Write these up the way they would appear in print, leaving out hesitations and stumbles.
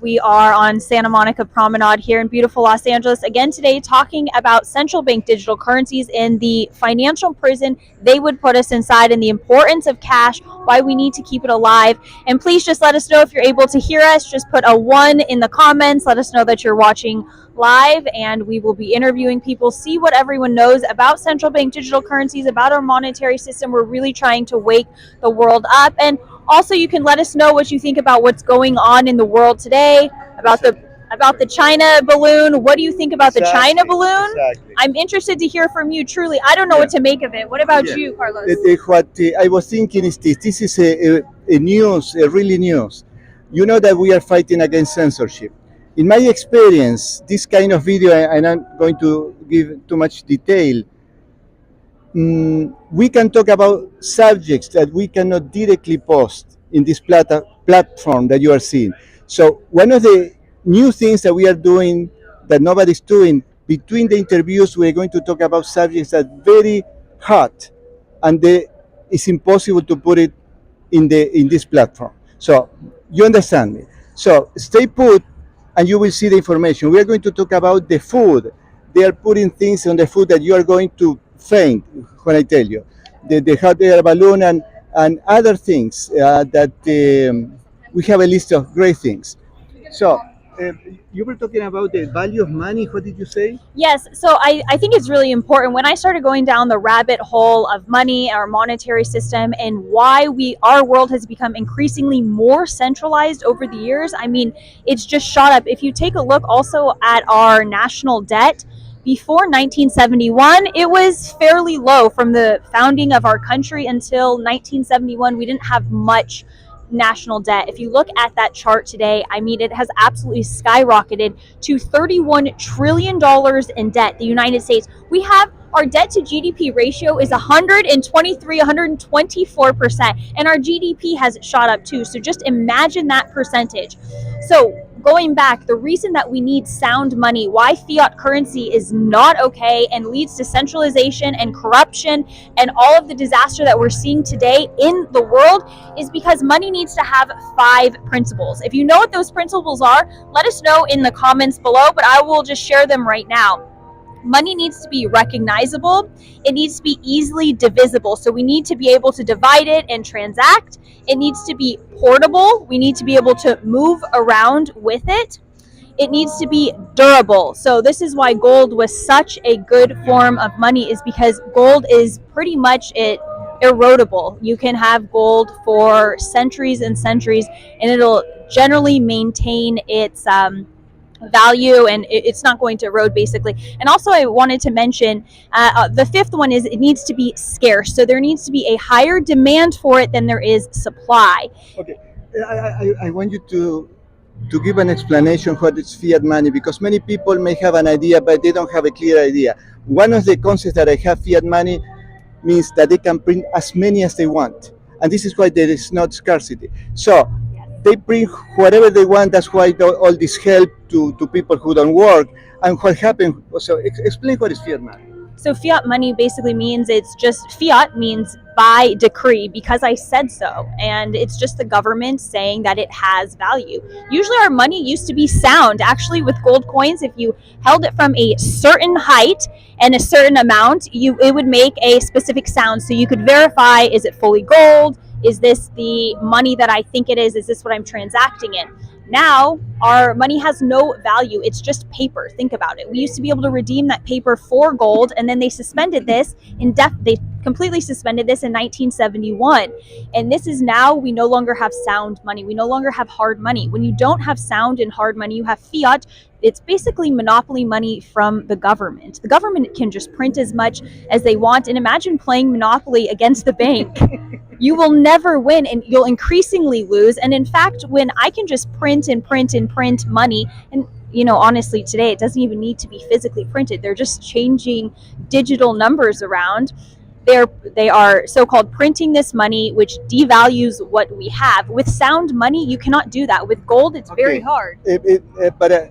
We are on Santa Monica Promenade here in beautiful Los Angeles. Again today, talking about central bank digital currencies and the financial prison they would put us inside, and the importance of cash, why we need to keep it alive. And please just let us know if you're able to hear us. Just put a 1 in the comments. Let us know that you're watching live, and we will be interviewing people, see what everyone knows about central bank digital currencies, about our monetary system. We're really trying to wake the world up. And also, you can let us know what you think about what's going on in the world today, about the China balloon. What do you think about the China balloon? Exactly. I'm interested to hear from you. Truly, I don't know what to make of it. What about you, Carlos? What I was thinking is this is a news, a really news. You know that we are fighting against censorship. In my experience, this kind of video, and I'm going to give too much detail, we can talk about subjects that we cannot directly post in this platform that you are seeing. So one of the new things that we are doing that nobody's doing, between the interviews, we're going to talk about subjects that are very hot, and it's impossible to put it in this platform. So you understand me. So stay put, and you will see the information. We are going to talk about the food. They are putting things on the food that you are going to faint when I tell you. The hot air balloon and other things that we have a list of great things. So you were talking about the value of money. What did you say? Yes, so I think it's really important. When I started going down the rabbit hole of money, our monetary system, and why our world has become increasingly more centralized over the years, I mean, it's just shot up. If you take a look also at our national debt, before 1971, it was fairly low. From the founding of our country until 1971, we didn't have much national debt. If you look at that chart today, I mean, it has absolutely skyrocketed to $31 trillion in debt. The United States, we have our debt to GDP ratio is 124%, and our GDP has shot up too. So just imagine that percentage. So going back, the reason that we need sound money, why fiat currency is not okay and leads to centralization and corruption and all of the disaster that we're seeing today in the world, is because money needs to have 5 principles. If you know what those principles are, let us know in the comments below, but I will just share them right now. Money needs to be recognizable. It needs to be easily divisible. So we need to be able to divide it and transact. It needs to be portable. We need to be able to move around with it. It needs to be durable. So this is why gold was such a good form of money, is because gold is pretty much erodible. You can have gold for centuries and centuries, and it'll generally maintain its value, and it's not going to erode, basically. And also, I wanted to mention the 5th one is it needs to be scarce. So there needs to be a higher demand for it than there is supply. Okay, I want you to give an explanation what is fiat money, because many people may have an idea, but they don't have a clear idea. One of the concepts that I have, fiat money means that they can print as many as they want, and this is why there is not scarcity. So they print whatever they want. That's why all this help to people who don't work. And what happened? So explain what is fiat money. So fiat money basically means, it's just, fiat means by decree, because I said so. And it's just the government saying that it has value. Usually our money used to be sound. Actually, with gold coins, if you held it from a certain height and a certain amount, it would make a specific sound. So you could verify, is it fully gold? Is this the money that I think it is? Is this what I'm transacting in? Now, our money has no value. It's just paper. Think about it. We used to be able to redeem that paper for gold, and then they suspended this they completely suspended this in 1971. And this is now, we no longer have sound money. We no longer have hard money. When you don't have sound and hard money, you have fiat. It's basically monopoly money from the government. The government can just print as much as they want. And imagine playing Monopoly against the bank. You will never win, and you'll increasingly lose. And in fact, when I can just print and print and print money, and honestly, today it doesn't even need to be physically printed. They're just changing digital numbers around. They are so-called printing this money, which devalues what we have. With sound money, you cannot do that. With gold, it's very hard. But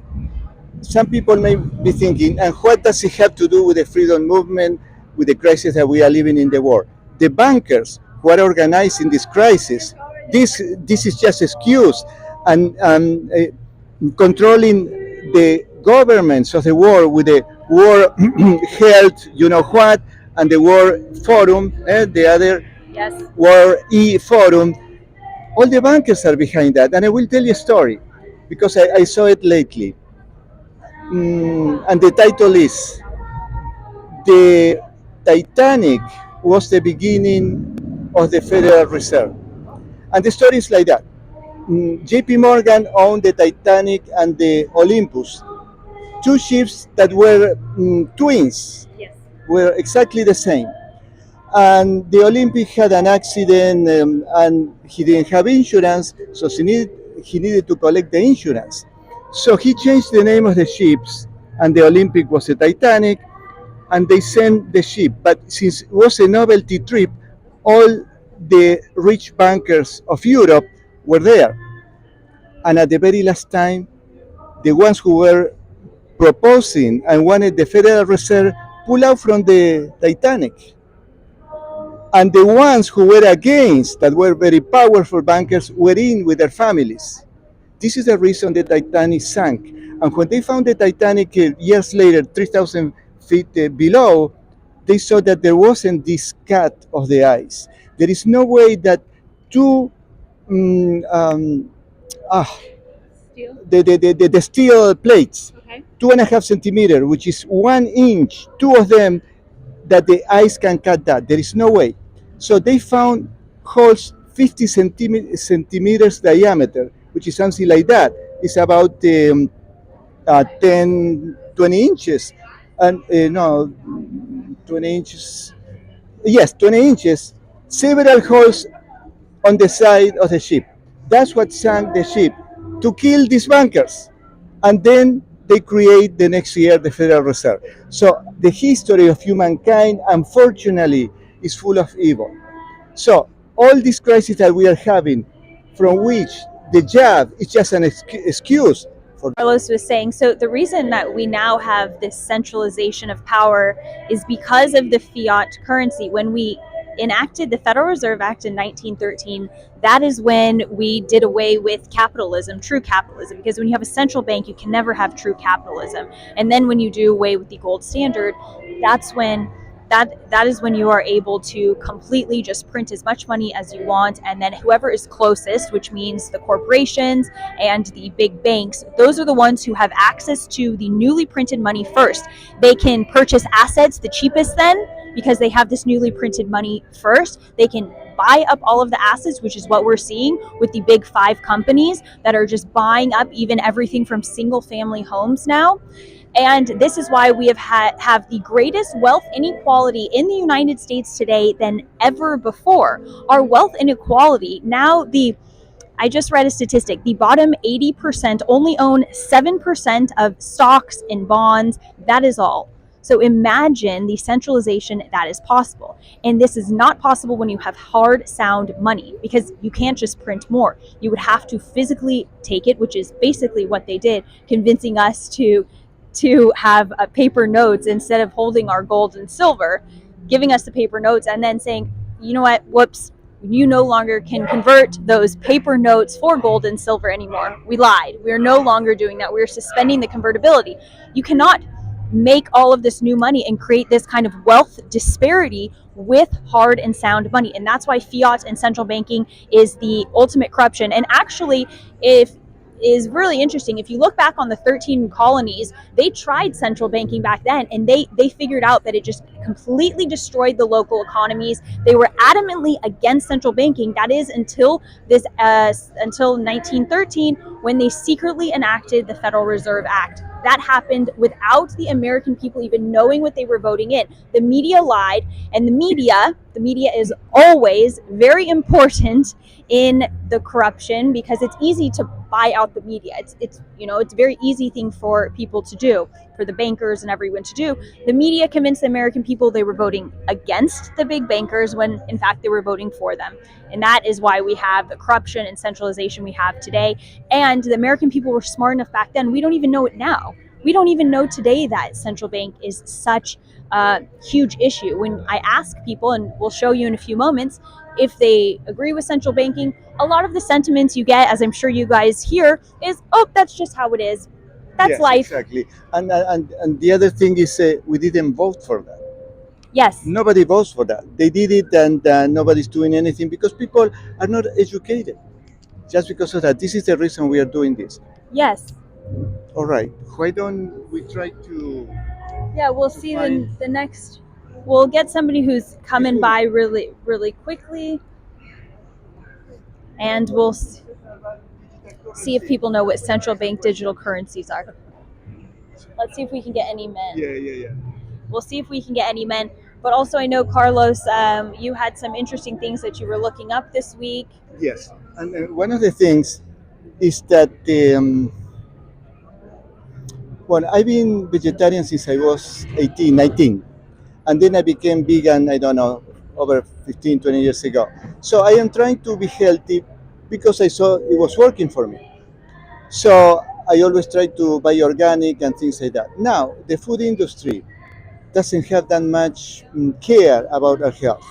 some people may be thinking, and what does it have to do with the freedom movement, with the crisis that we are living in the world? The bankers who are organizing this crisis, this is just excuse. And controlling the governments of the world with the World Health, you know what, and the World Forum, the other Yes. World E Forum. All the bankers are behind that. And I will tell you a story because I saw it lately. And the title is The Titanic Was the Beginning of the Federal Reserve. And the story is like that. JP Morgan owned the Titanic and the Olympus, two ships that were twins, Yes. were exactly the same. And the Olympic had an accident, and he didn't have insurance, so he needed to collect the insurance. So he changed the name of the ships, and the Olympic was the Titanic, and they sent the ship. But since it was a novelty trip, all the rich bankers of Europe were there. And at the very last time, the ones who were proposing and wanted the Federal Reserve pull out from the Titanic. And the ones who were against, that were very powerful bankers, were in with their families. This is the reason the Titanic sank. And when they found the Titanic years later, 3,000 feet below, they saw that there wasn't this cut of the ice. There is no way that two mm, um, ah, Steel. the steel plates, Okay. 2.5 centimeters, which is 1 inch, two of them, that the ice can cut that. There is no way. So they found holes 50 centimeters diameter, which is something like that. It's about 10, 20 inches. And no, 20 inches. Yes, 20 inches. Several holes on the side of the ship. That's what sank the ship, to kill these bankers. And then they create the next year the Federal Reserve. So the history of humankind, unfortunately, is full of evil. So all these crises that we are having, from which the jab is just an excuse for. Carlos was saying, so the reason that we now have this centralization of power is because of the fiat currency. When we enacted the Federal Reserve Act in 1913, that is when we did away with capitalism, true capitalism, because when you have a central bank, you can never have true capitalism. And then when you do away with the gold standard, that's when that is when you are able to completely just print as much money as you want, and then whoever is closest, which means the corporations and the big banks, those are the ones who have access to the newly printed money first. They can purchase assets the cheapest then, because they have this newly printed money first. They can buy up all of the assets, which is what we're seeing with the big 5 companies that are just buying up even everything from single family homes now. And this is why we have the greatest wealth inequality in the United States today than ever before. Our wealth inequality now, I just read a statistic, the bottom 80% only own 7% of stocks and bonds. That is all. So imagine the centralization that is possible. And this is not possible when you have hard, sound money, because you can't just print more. You would have to physically take it, which is basically what they did, convincing us to have paper notes instead of holding our gold and silver, giving us the paper notes and then saying, you know what, whoops, you no longer can convert those paper notes for gold and silver anymore. We lied. We are no longer doing that. We're suspending the convertibility. You cannot make all of this new money and create this kind of wealth disparity with hard and sound money. And that's why fiat and central banking is the ultimate corruption. And actually, is really interesting. If you look back on the 13 colonies, they tried central banking back then, and they figured out that it just completely destroyed the local economies. They were adamantly against central banking. That is until 1913, when they secretly enacted the Federal Reserve Act. That happened without the American people even knowing what they were voting in. The media lied, and the media is always very important in the corruption, because it's easy to buy out the media. It's a very easy thing for people to do, for the bankers and everyone to do. The media convinced the American people they were voting against the big bankers when in fact they were voting for them. And that is why we have the corruption and centralization we have today. And the American people were smart enough back then. We don't even know it now. We don't even know today that central bank is such a huge issue. When I ask people, and we'll show you in a few moments, if they agree with central banking a lot of the sentiments you get, as I'm sure you guys hear, is, oh, that's just how it is. That's Yes, life. exactly. And the other thing is, we didn't vote for that. Yes. Nobody votes for that. They did it, and nobody's doing anything because people are not educated. Just because of that, this is the reason we are doing this. Yes. All right. Why don't we try to? Yeah, we'll To see find- the next. We'll get somebody who's coming by really quickly, and we'll see if people know what central bank digital currencies are. Let's see if we can get any men. Yeah. We'll see if we can get any men. But also, I know, Carlos, you had some interesting things that you were looking up this week. Yes. And one of the things is that well, I've been vegetarian since I was 18, 19. And then I became vegan, I don't know, over 15, 20 years ago. So I am trying to be healthy because I saw it was working for me. So I always try to buy organic and things like that. Now, the food industry doesn't have that much care about our health.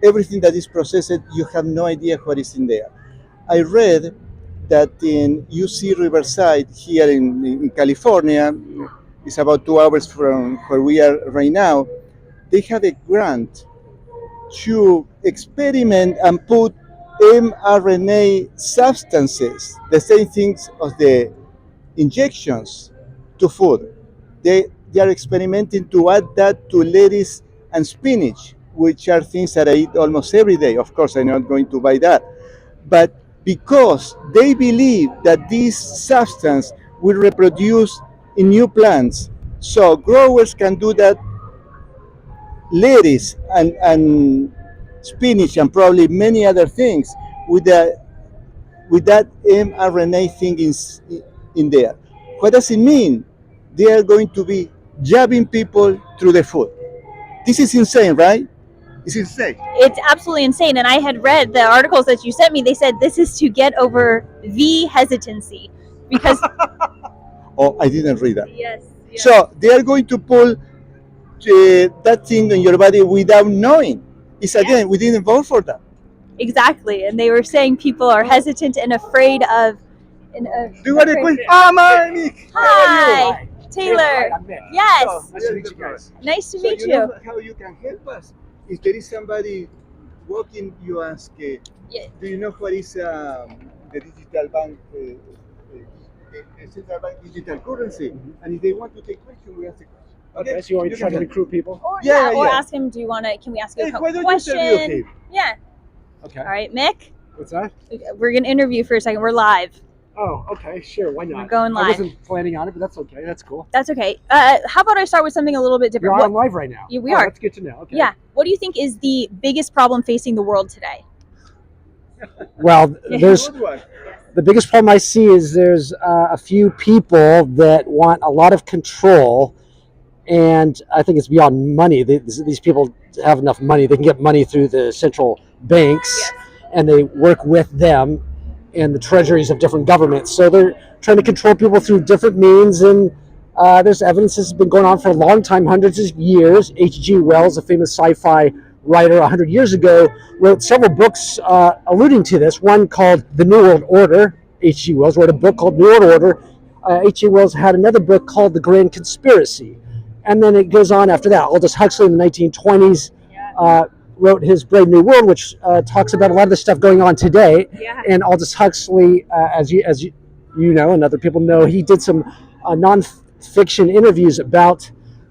Everything that is processed, you have no idea what is in there. I read that in UC Riverside here in California, it's about 2 hours from where we are right now, they have a grant to experiment and put mRNA substances, the same things as the injections, to food. They are experimenting to add that to lettuce and spinach, which are things that I eat almost every day. Of course, I'm not going to buy that. But because they believe that this substance will reproduce in new plants, so growers can do that lettuce and spinach and probably many other things with that mRNA thing in there. What does it mean? They are going to be jabbing people through the food. This is insane, right? It's insane. It's absolutely insane. And I had read the articles that you sent me. They said this is to get over the hesitancy. Because. Oh, I didn't read that. Yes. So they are going to pull that thing on your body without knowing. It's again, we didn't vote for that. Exactly. And they were saying people are hesitant and afraid of. Do you want a question? Mike! Hi, Taylor. I'm Mick. Yes. Nice to meet you guys. Nice to So meet you you. know how you can help us? If there is somebody walking, you ask, Yeah. do you know what is the digital bank, central bank digital currency? And if they want to take questions, we ask the question. Okay, so you want me to try to recruit people? Or, Yeah, or yeah. ask him, do you want to, can we ask you Hey, a couple why don't questions? you interview him? Yeah. Okay. All right, Mick, What's that? we're going to interview for a second. We're live. Oh, okay, sure. Why not? We're going live. I wasn't planning on it, but that's okay. That's cool. That's okay. How about I start with something a little bit different? You're on live right now. Yeah, we are. That's good to know. Okay. Yeah. What do you think is the biggest problem facing the world today? Well, there's Good one. the biggest problem I see is there's a few people that want a lot of control, and I think it's beyond money. These people have enough money; they can get money through the central banks, and they work with them and the treasuries of different governments. So they're trying to control people through different means, and there's evidence this has been going on for a long time, hundreds of years. H.G. Wells, a famous sci-fi writer 100 years ago, wrote several books alluding to this. One called The New World Order. H.G. Wells wrote a book called New World Order. H.G. Wells had another book called The Grand Conspiracy. And then it goes on after that. Aldous Huxley in the 1920s wrote his Brave New World, which talks about a lot of the stuff going on today. Yeah. And Aldous Huxley, as you know, and other people know, he did some non-fiction interviews about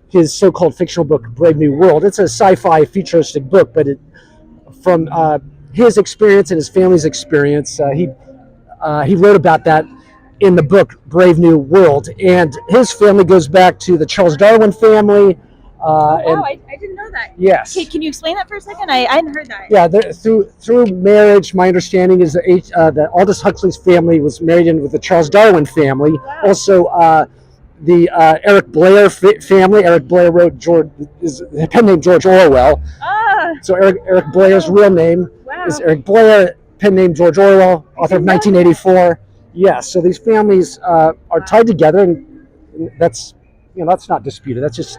his so-called fictional book, Brave New World. It's a sci-fi futuristic book, but from his experience and his family's experience, he wrote about that in the book Brave New World. And his family goes back to the Charles Darwin family. I didn't know that. Yes. Can you explain that for a second? I hadn't heard that. Yeah, through marriage, my understanding is that Aldous Huxley's family was married in with the Charles Darwin family. Wow. Also, the Eric Blair family. Eric Blair wrote his pen name George Orwell. Ah, So Eric Blair's real name wow. is Eric Blair, pen name George Orwell, author of 1984. Yes, so these families are tied together, and that's not disputed. That's just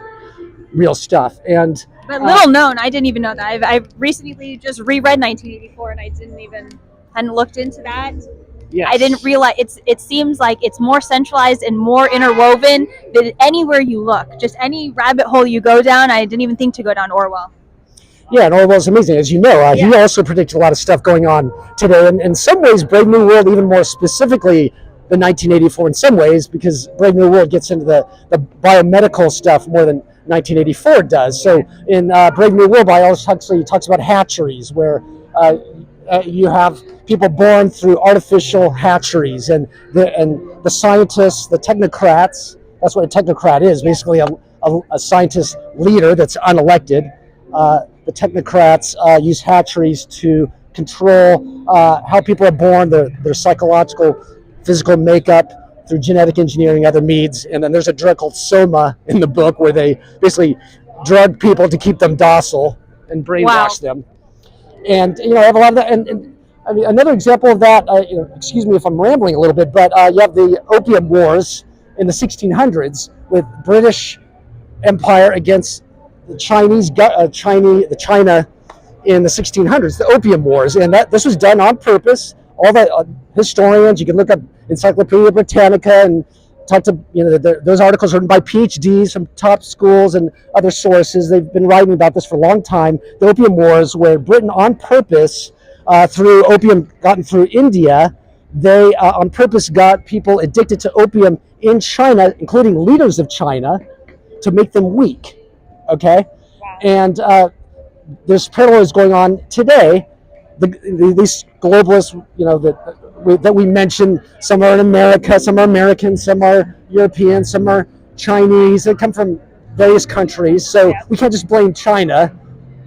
real stuff. And But little known, I didn't even know that. I've recently just reread 1984, and I Hadn't looked into that. Yes. I didn't realize it seems like it's more centralized and more interwoven than anywhere you look. Just any rabbit hole you go down, I didn't even think to go down Orwell. Yeah, and Orwell's amazing. As you know, he also predicted a lot of stuff going on today. And in some ways, Brave New World, even more specifically than 1984 in some ways, because Brave New World gets into the biomedical stuff more than 1984 does. So in Brave New World, Aldous Huxley talks about hatcheries, where you have people born through artificial hatcheries, and the scientists, the technocrats. That's what a technocrat is, basically a scientist leader that's unelected. The technocrats use hatcheries to control how people are born, their psychological, physical makeup through genetic engineering, other means. And then there's a drug called Soma in the book where they basically drug people to keep them docile and brainwash them. And I have a lot of that. And I mean, another example of that. Excuse me if I'm rambling a little bit, but you have the Opium Wars in the 1600s with British Empire against the China in the 1600s, the Opium Wars, and this was done on purpose. All the historians, you can look up Encyclopedia Britannica and talk to those articles written by PhDs from top schools and other sources. They've been writing about this for a long time. The Opium Wars, where Britain on purpose through opium gotten through India, they on purpose got people addicted to opium in China, including leaders of China, to make them weak. Okay, wow. And there's parallels going on today. These globalists, that we mentioned, some are in America, some are American, some are European, some are Chinese. They come from various countries, so we can't just blame China,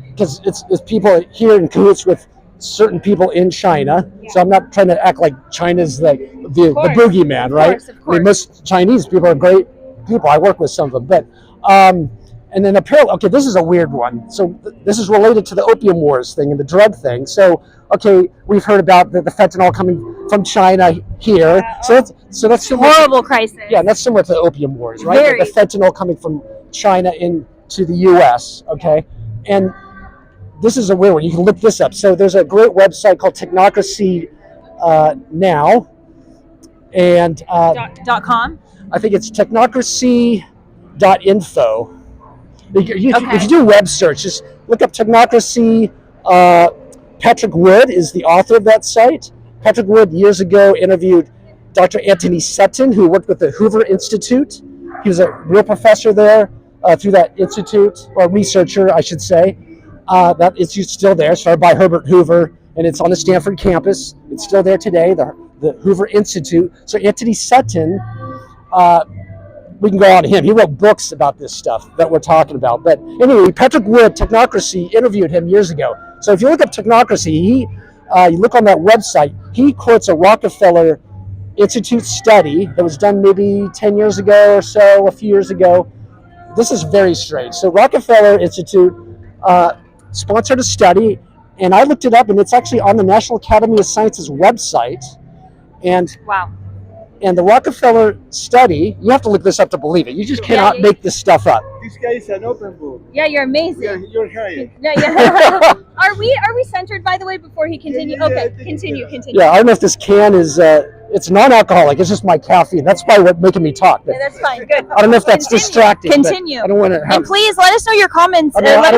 because it's people here in cahoots with certain people in China. Yeah. So I'm not trying to act like China's the boogeyman, right? Of course. I mean, most Chinese people are great people. I work with some of them, but. And then okay, this is a weird one. So this is related to the Opium Wars thing and the drug thing. So, okay, we've heard about the fentanyl coming from China here. Yeah. So that's horrible crisis. Yeah, that's similar to the Opium Wars, right? The fentanyl coming from China into the U.S., okay? And this is a weird one. You can look this up. So there's a great website called Technocracy Now. And .com? I think it's technocracy.info. If you do web search, just look up Technocracy. Patrick Wood is the author of that site. Patrick Wood years ago interviewed Dr. Anthony Sutton, who worked with the Hoover Institute. He was a real professor there through that institute, or researcher, I should say. That institute's still there, started by Herbert Hoover, and it's on the Stanford campus. It's still there today, the Hoover Institute. So Anthony Sutton, we can go on to him. He wrote books about this stuff that we're talking about. But anyway, Patrick Wood, Technocracy, interviewed him years ago. So if you look up Technocracy, you look on that website, he quotes a Rockefeller Institute study that was done maybe 10 years ago or so, a few years ago. This is very strange. So Rockefeller Institute sponsored a study, and I looked it up, and it's actually on the National Academy of Sciences website. And wow. And the Rockefeller study, you have to look this up to believe it. You just cannot make this stuff up. This guy is an open book. Yeah, you're amazing. Yeah, you're hired. Yeah. Are we centered, by the way, before he continues? Yeah, continue. Yeah, I don't know if this can is, it's non-alcoholic. It's just my caffeine. That's probably what's making me talk. Yeah, that's fine. Good. I don't know if that's distracting. Continue. I don't want to have... And please let us know your comments. Let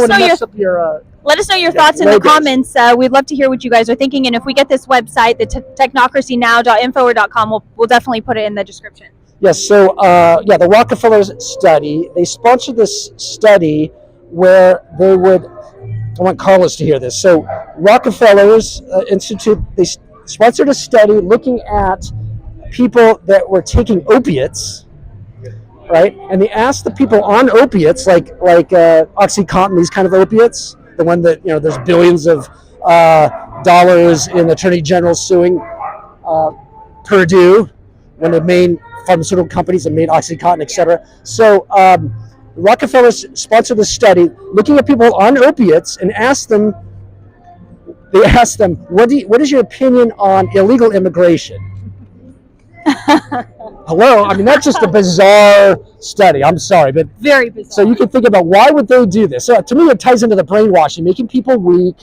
us know your thoughts in the comments. We'd love to hear what you guys are thinking. And if we get this website, the technocracynow.info or .com, we'll definitely put it in the description. Yes. So, the Rockefeller study, they sponsored this study where they would, I want Carlos to hear this. So Rockefeller's Institute, they sponsored a study looking at people that were taking opiates, right? And they asked the people on opiates, like OxyContin, these kind of opiates, the one that, there's billions of dollars in attorney generals suing Purdue, one of the main pharmaceutical companies that made OxyContin, et cetera. So Rockefeller sponsored the study looking at people on opiates and asked them, what is your opinion on illegal immigration? Hello? I mean, that's just a bizarre study. I'm sorry, but very bizarre. So you can think about, why would they do this? So to me, it ties into the brainwashing, making people weak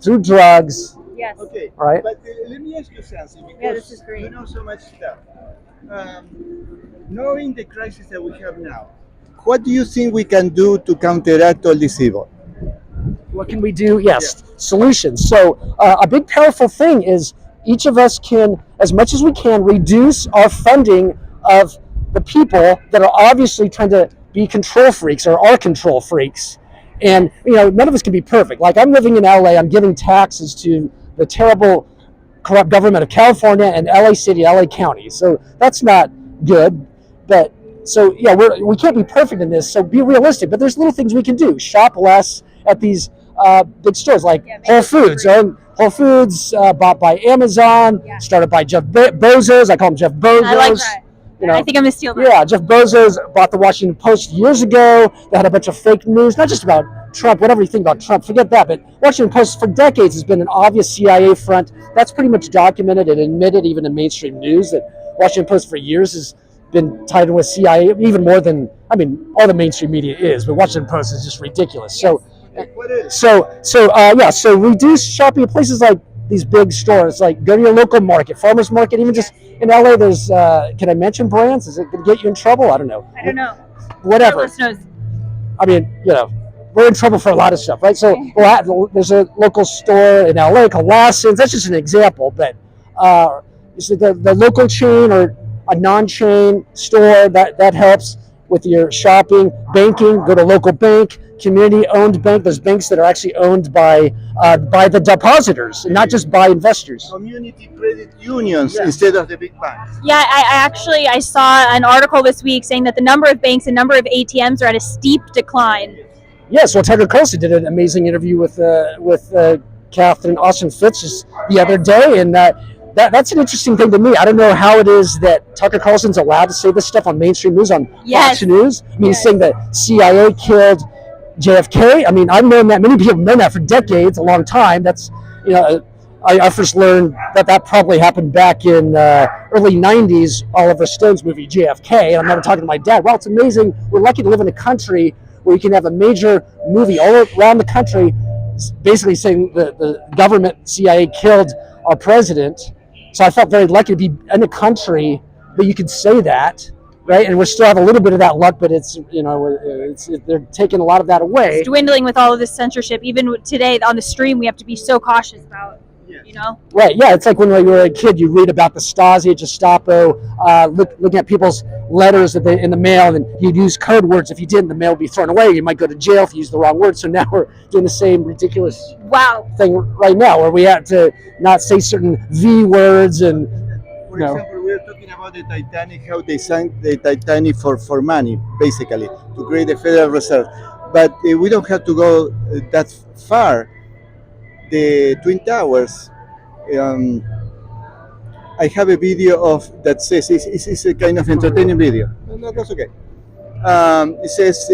through drugs, Yes. Okay. Right. But let me ask you something, because Yeah, this is great. you know so much stuff. Knowing the crisis that we have now, what do you think we can do to counteract all this evil? What can we do? Yes, solutions. So a big powerful thing is each of us can, as much as we can, reduce our funding of the people that are obviously trying to be control freaks or are control freaks. And none of us can be perfect. Like, I'm living in LA, I'm giving taxes to the terrible corrupt government of California and LA City, LA County. So that's not good. But so yeah, we can't be perfect in this. So be realistic. But there's little things we can do. Shop less at these big stores like Whole Foods. Whole Foods bought by Amazon, started by Jeff Bezos. I call him Jeff Bezos. I like that. I think I'm gonna steal that. Yeah, Jeff Bezos bought the Washington Post years ago. They had a bunch of fake news, not just about Trump, whatever you think about Trump, forget that. But Washington Post for decades has been an obvious CIA front. That's pretty much documented and admitted even in mainstream news that Washington Post for years has been tied in with CIA, even more than, all the mainstream media is, but Washington Post is just ridiculous. So reduce shopping at places like these big stores, like go to your local market, farmers market, even just in LA, there's, can I mention brands? Is it going to get you in trouble? I don't know. Whatever. We're in trouble for a lot of stuff, right? So there's a local store in LA called Lawson's. That's just an example, but the local chain or a non-chain store, that helps with your shopping. Banking, go to local bank, community-owned bank. There's banks that are actually owned by the depositors and not just by investors. Community credit unions instead of the big banks. Yeah, I saw an article this week saying that the number of banks and number of ATMs are at a steep decline. Yes, well, Tucker Carlson did an amazing interview with Catherine Austin Fitz just the other day, and that's an interesting thing to me. I don't know how it is that Tucker Carlson's allowed to say this stuff on mainstream news, on Fox News. He's saying that CIA killed JFK. I've known that. Many people have known that for decades, a long time. That's, I first learned that probably happened back in early 90s, Oliver Stone's movie JFK. And I remember talking to my dad, well, it's amazing. We're lucky to live in a country where you can have a major movie all around the country basically saying the government, CIA, killed our president. So I felt very lucky to be in a country that you could say that, right? And we still have a little bit of that luck, but they're taking a lot of that away. It's dwindling with all of this censorship. Even today on the stream, we have to be so cautious about, Right, yeah, it's like when you were a kid, you read about the Stasi, Gestapo, looking at people's letters in the mail, and you'd use code words. If you didn't, the mail would be thrown away. You might go to jail if you use the wrong word. So now we're doing the same ridiculous thing right now, where we have to not say certain V words. And for example, we were talking about the Titanic, how they sank the Titanic for money, basically, to create the Federal Reserve. But we don't have to go that far. The Twin Towers. I have a video that says it's a kind of entertaining video. No, that's okay. It says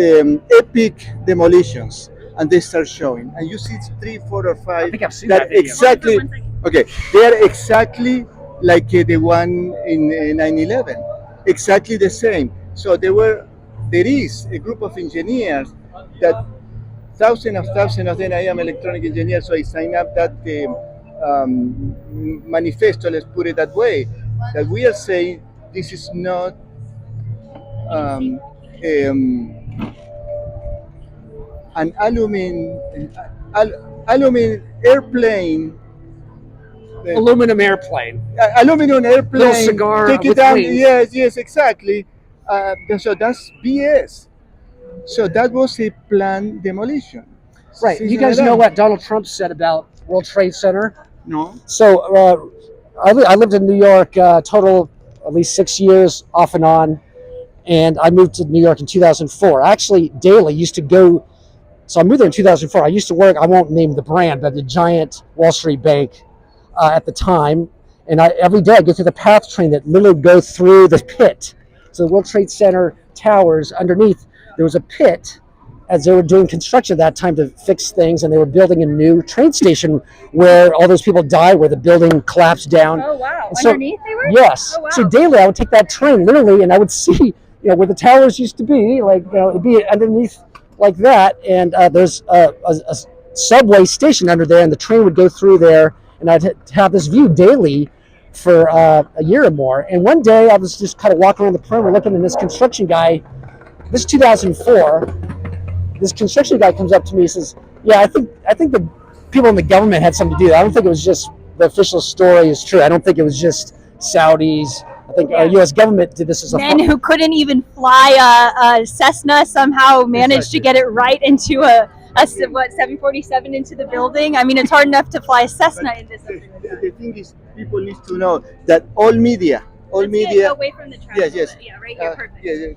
epic demolitions, and they start showing, and you see 3, 4, or 5. I think I've seen that video. Exactly. Okay, they are exactly like the one in 9/11. Exactly the same. So there is a group of engineers that thousands of them. I am electronic engineer, so I signed up that manifesto, let's put it that way, that we are saying this is not an aluminum airplane. Aluminum airplane. Aluminum airplane. Little cigar Take it with down. wings. Yes, exactly. So that's BS. So that was a planned demolition. Right. You guys know what Donald Trump said about World Trade Center? No. So I lived in New York total at least 6 years off and on, and I moved to New York in 2004. I actually daily used to go. So I moved there in 2004. I used to work, I won't name the brand, but the giant Wall Street bank at the time. And every day I go through the PATH train that literally goes through the pit. So the World Trade Center towers underneath, there was a pit as they were doing construction at that time to fix things, and they were building a new train station where all those people died, where the building collapsed down. Oh, wow. And so, underneath they were? Yes. Oh, wow. So daily I would take that train literally, and I would see where the towers used to be, it'd be underneath like that, and there's a subway station under there, and the train would go through there, and I'd have this view daily for a year or more. And one day I was just kind of walking around the perimeter looking, and this construction guy, this is 2004, this construction guy comes up to me and says, yeah, I think the people in the government had something to do with it. I don't think it was just the official story is true. I don't think it was just Saudis. I think our U.S. government did this as a men who couldn't even fly a Cessna somehow managed to get it right into a 747 into the building. I mean, it's hard enough to fly a Cessna in this. The thing is, people need to know that all media, away from the trash. Yes. Yeah, right here, perfect. Yeah.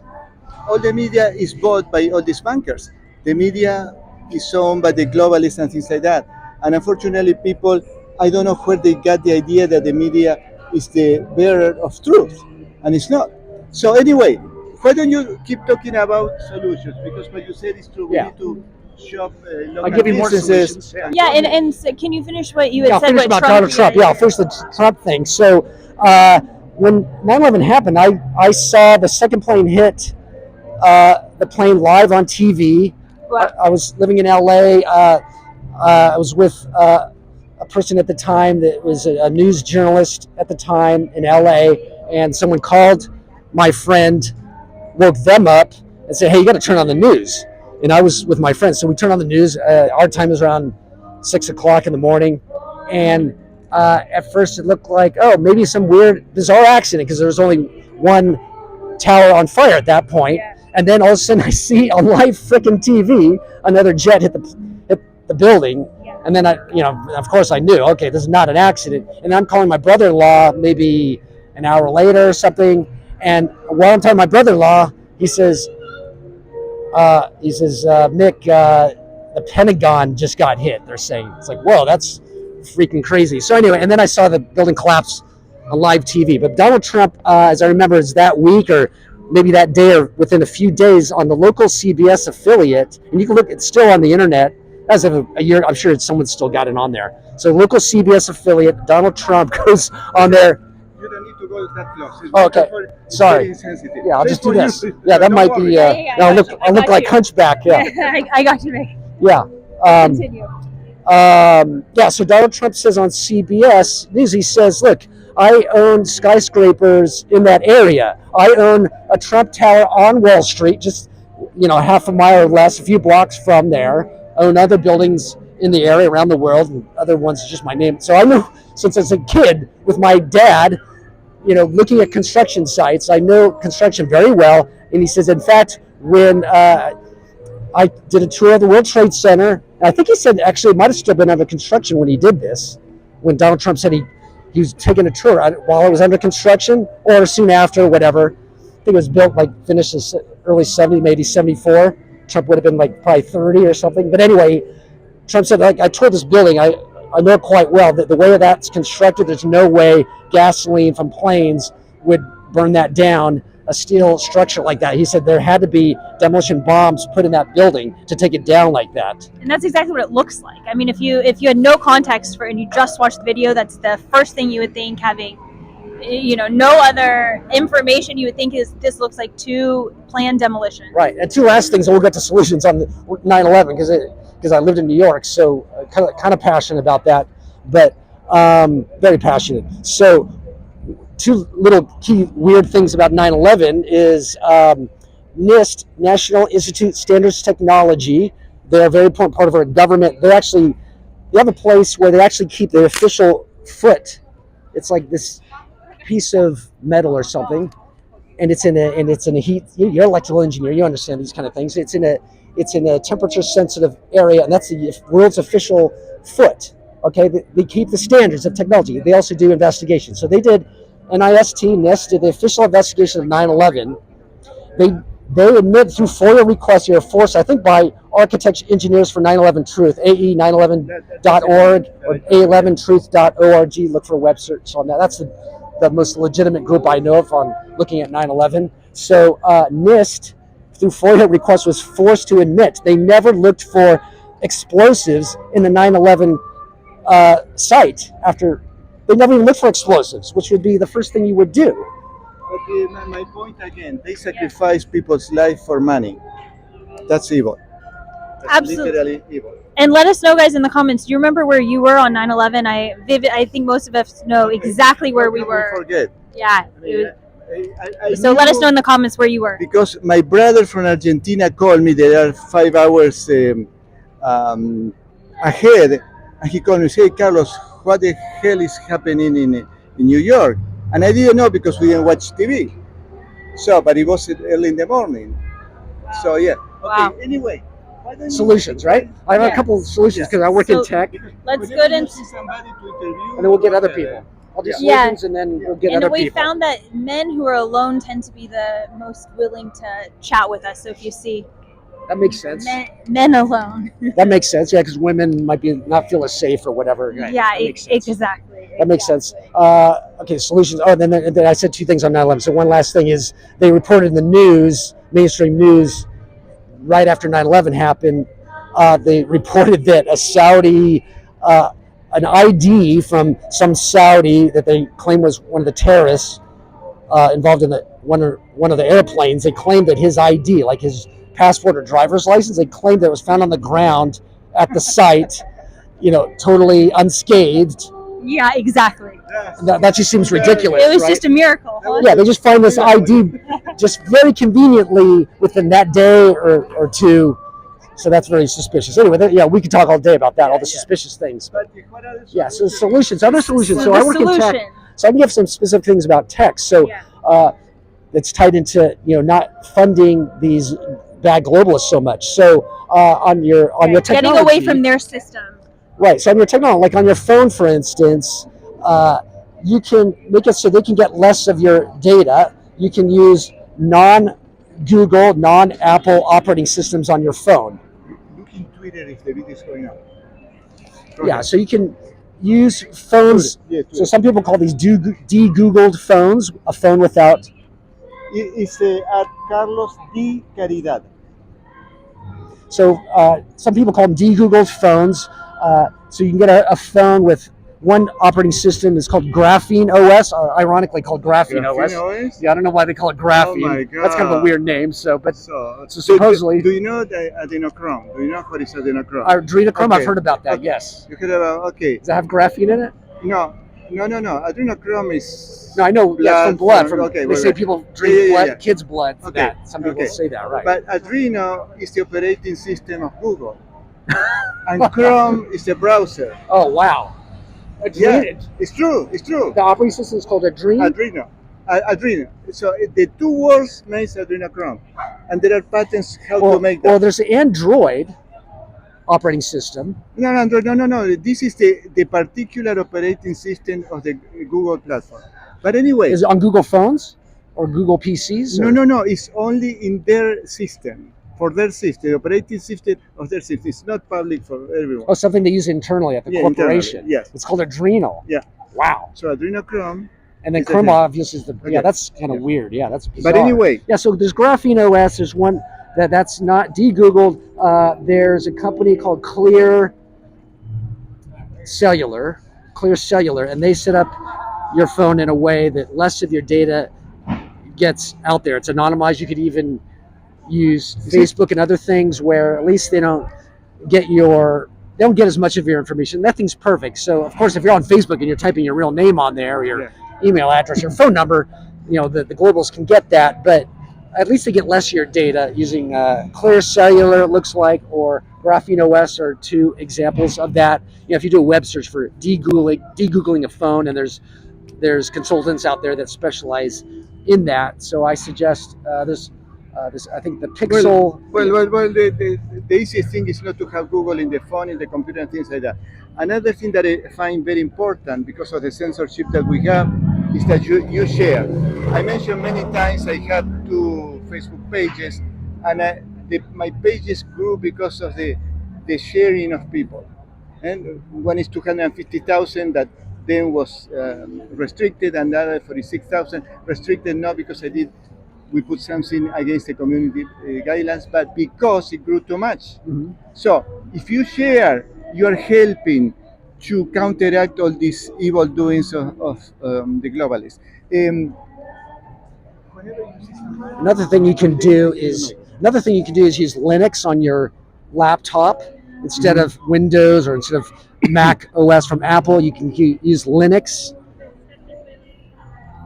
All the media is bought by all these bankers. The media is owned by the globalists and things like that. And unfortunately, people, I don't know where they got the idea that the media is the bearer of truth, and it's not. So anyway, why don't you keep talking about solutions? Because what you said is true. We need to shop local I'll give you more businesses. solutions. Yeah, and so can you finish what you had Yeah, said finish about about Donald Trump. Yeah, first the Trump thing. So when 9/11 happened, I saw the second plane hit the plane live on TV. Wow. I was living in LA. I was with a person at the time that was a news journalist at the time in LA, and someone called my friend, woke them up, and said, "Hey, you got to turn on the news." And I was with my friends, so we turned on the news. Our time was around 6 o'clock in the morning, and at first it looked like, oh, maybe some weird, bizarre accident, because there was only one tower on fire at that point. Yeah. And then all of a sudden I see on live freaking TV another jet hit the building. Yeah. And then of course I knew, okay, this is not an accident. And I'm calling my brother-in-law maybe an hour later or something. And while I'm talking to my brother-in-law, he says, Mick, the Pentagon just got hit. They're saying, it's like, whoa, that's freaking crazy. So anyway, and then I saw the building collapse on live TV. But Donald Trump, as I remember, is that week or maybe that day or within a few days on the local CBS affiliate, and you can look, it's still on the internet. As of a year, I'm sure someone's still got it on there. So local CBS affiliate, Donald Trump goes on there. You don't need to go that close. It's Okay, sorry. Yeah, I'll just do this. Yeah, that might be. I'll look like Hunchback. Yeah, I got you, Mick. yeah. Continue. Yeah, so Donald Trump says on CBS News, he says, look, I own skyscrapers in that area. I own a Trump Tower on Wall Street, just half a mile or less, a few blocks from there. I own other buildings in the area around the world, and other ones just my name. So I know since as a kid with my dad, looking at construction sites, I know construction very well. And he says, in fact, when I did a tour of the World Trade Center, and I think he said actually it might have still been under construction when he did this, when Donald Trump said he was taking a tour while it was under construction or soon after, whatever. I think it was built finished in early 70s, maybe 74. Trump would have been probably 30 or something. But anyway, Trump said, I toured this building. I know it quite well. The way that's constructed, there's no way gasoline from planes would burn that down, a steel structure like that. He said there had to be demolition bombs put in that building to take it down like that. And that's exactly what it looks like. I mean, if you had no context for it and you just watched the video, that's the first thing you would think, having no other information, you would think is this looks like two planned demolitions. Right. And two last things, and we'll get to solutions on 9/11 because I lived in New York, so kind of passionate about that, but very passionate. So two little key weird things about 9/11 is NIST, National Institute Standards Technology. They're a very important part of our government. They have a place where they actually keep the official foot. It's like this piece of metal or something, and it's in a heat. You're an electrical engineer. You understand these kind of things. It's in a temperature sensitive area, and that's the world's official foot. Okay, they keep the standards of technology. They also do investigations. So they did. NIST did the official investigation of 9/11. They admit through FOIA requests, you're forced, I think, by Architects Engineers for 9/11 Truth, AE911.org or A11truth.org. Look for a web search on that. That's the most legitimate group I know of on looking at 9/11. So NIST, through FOIA requests, was forced to admit they never looked for explosives in the 9/11 site after. They never even looked for explosives, which would be the first thing you would do. Okay, my point again, they sacrifice people's life for money. That's evil. That's Absolutely. literally evil. And let us know, guys, in the comments. Do you remember where you were on 9/11? I think most of us know exactly where we were. Forget. Yeah. I So let us knew know in the comments where you were. because my brother from Argentina called me. They are 5 hours ahead, and he called me and said, "Hey, Carlos, what the hell is happening in New York?" And I didn't know because we didn't watch TV. So, but it was early in the morning. So yeah. Okay. Wow. Anyway, why don't you- Solutions, right? I have Yeah. a couple of solutions because I work So- in tech, Let's Whenever go you into. see somebody to interview, and then we'll get other whatever. people. I'll do Yeah. solutions, and then we'll get And other we people. found that men who are alone tend to be the most willing to chat with us. So if you see That makes sense. men alone, That makes sense. Yeah, because women might be not feel as safe or whatever. Right. yeah, That makes sense. exactly. That makes sense. Okay, solutions. Oh, then I said two things on 9/11. So one last thing is they reported in the news, mainstream news, right after 9/11 happened. They reported that a Saudi, an ID from some Saudi that they claim was one of the terrorists involved in one of the airplanes. They claimed that his ID, like his passport or driver's license, they claimed that it was found on the ground at the site, totally unscathed. Yeah, exactly. That just seems ridiculous. It was right? just a miracle. Huh? Yeah, they just find this ID just very conveniently within that day or two. So that's very suspicious. Anyway, we could talk all day about that, all the suspicious things. But what are the Yeah, so solutions, other solutions. So the I work in tech, solution. so I can give some specific things about tech. So that's tied into not funding these bad globalists so much. So on your technology, Getting away from their system. right. So on your technology, like on your phone, for instance, you can make it so they can get less of your data. You can use non-Google, non-Apple operating systems on your phone. Look in Twitter if the video is going on. Yeah, so you can use phones. Yeah, So some people call these de-Googled phones, a phone without. It's at Carlos D. Caridad. So some people call them de-Googled phones. So you can get a phone with one operating system. It's called Graphene OS, ironically called Graphene OS. Yeah, I don't know why they call it Graphene. Oh my God. That's kind of a weird name. So So supposedly, do you know the adenochrom? Do you know what is adenochrom? adrenochrome. Okay. I've heard about that. Okay. Yes. You heard about, okay. Does that have graphene in it? No. Adrenochrome is. No, I know. Yeah, from blood. From okay, they say people drink blood, kids' blood for Okay. that. Some people Okay. say that, right? But Adreno is the operating system of Google, and Chrome is the browser. Oh wow. Yeah, Adreno. it's true. It's true. The operating system is called Adreno. Adreno. So the two words makes adrenochrome, and there are patents how to make that. Well, there's the Android operating system. No. This is the particular operating system of the Google platform. But anyway, Is it on Google phones or Google PCs? or- no. It's only in their system, for their system, the operating system of their system. It's not public for everyone. Oh, something they use internally at the Yeah, corporation. internally, yes. It's called Adreno. Yeah. Wow. So adrenochrome. And then It's Chrome Adreno. obviously is the. Okay. Yeah, that's kind of Yeah. weird. Yeah, that's bizarre. But anyway, Yeah, so there's Graphene OS. There's one that's not de-Googled. There's a company called Clear Cellular, and they set up your phone in a way that less of your data gets out there. It's anonymized. You could even use Facebook and other things where at least they don't get as much of your information. Nothing's perfect. So of course, if you're on Facebook and you're typing your real name on there, or your email address, your phone number, the globals can get that, but at least they get less of your data using Clear Cellular, it looks like, or Graphene OS are two examples of that. If you do a web search for de-Googling a phone, and there's consultants out there that specialize in that. So I suggest this. I think the Pixel. Well, the easiest thing is not to have Google in the phone, in the computer, and things like that. Another thing that I find very important because of the censorship that we have is that you share. I mentioned many times I had 2 Facebook pages, and my pages grew because of the sharing of people. And one is 250,000 that then was restricted, and the other 46,000 restricted, not because we put something against the community guidelines, but because it grew too much. Mhm. So if you share, you are helping to counteract all these evil doings of the globalists. Another thing you can do is use Linux on your laptop, instead of Windows or instead of Mac OS from Apple, you can use Linux.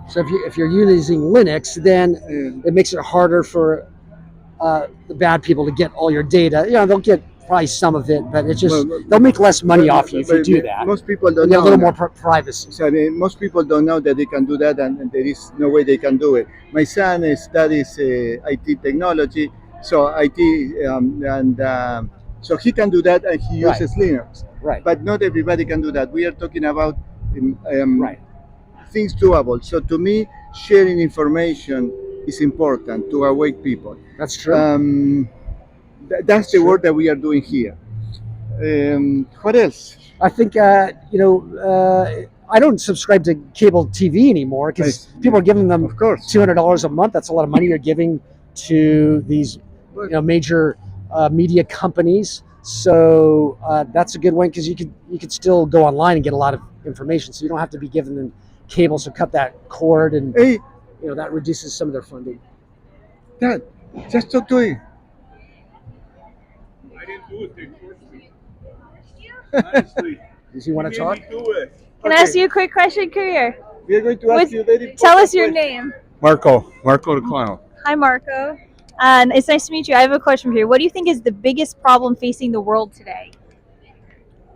So if you're using Linux, then it makes it harder for the bad people to get all your data. They'll get probably some of it, but it's just they'll make less money off you if you do that. Most people don't get a know little more privacy. So most people don't know that they can do that, and there is no way they can do it. My son studies IT technology, so so he can do that, and he uses Linux. Right. But not everybody can do that. We are talking about Right. things doable. So to me, sharing information is important to awake people. That's true. That's the work that we are doing here. What else? I think I don't subscribe to cable TV anymore because people are giving them Of course. $200 a month. That's a lot of money you're giving to these major media companies. So that's a good one because you could still go online and get a lot of information. So you don't have to be giving them cable. So cut that cord, and Hey, that reduces some of their funding. Dad, just talk to him. I didn't do it. They forced me. Honestly. Does he want to talk? Do it. Can I ask you a quick question, Career? We are going to ask you a very Tell us important your question. name. Marco the clown. Hi, Marco. It's nice to meet you. I have a question for you. What do you think is the biggest problem facing the world today?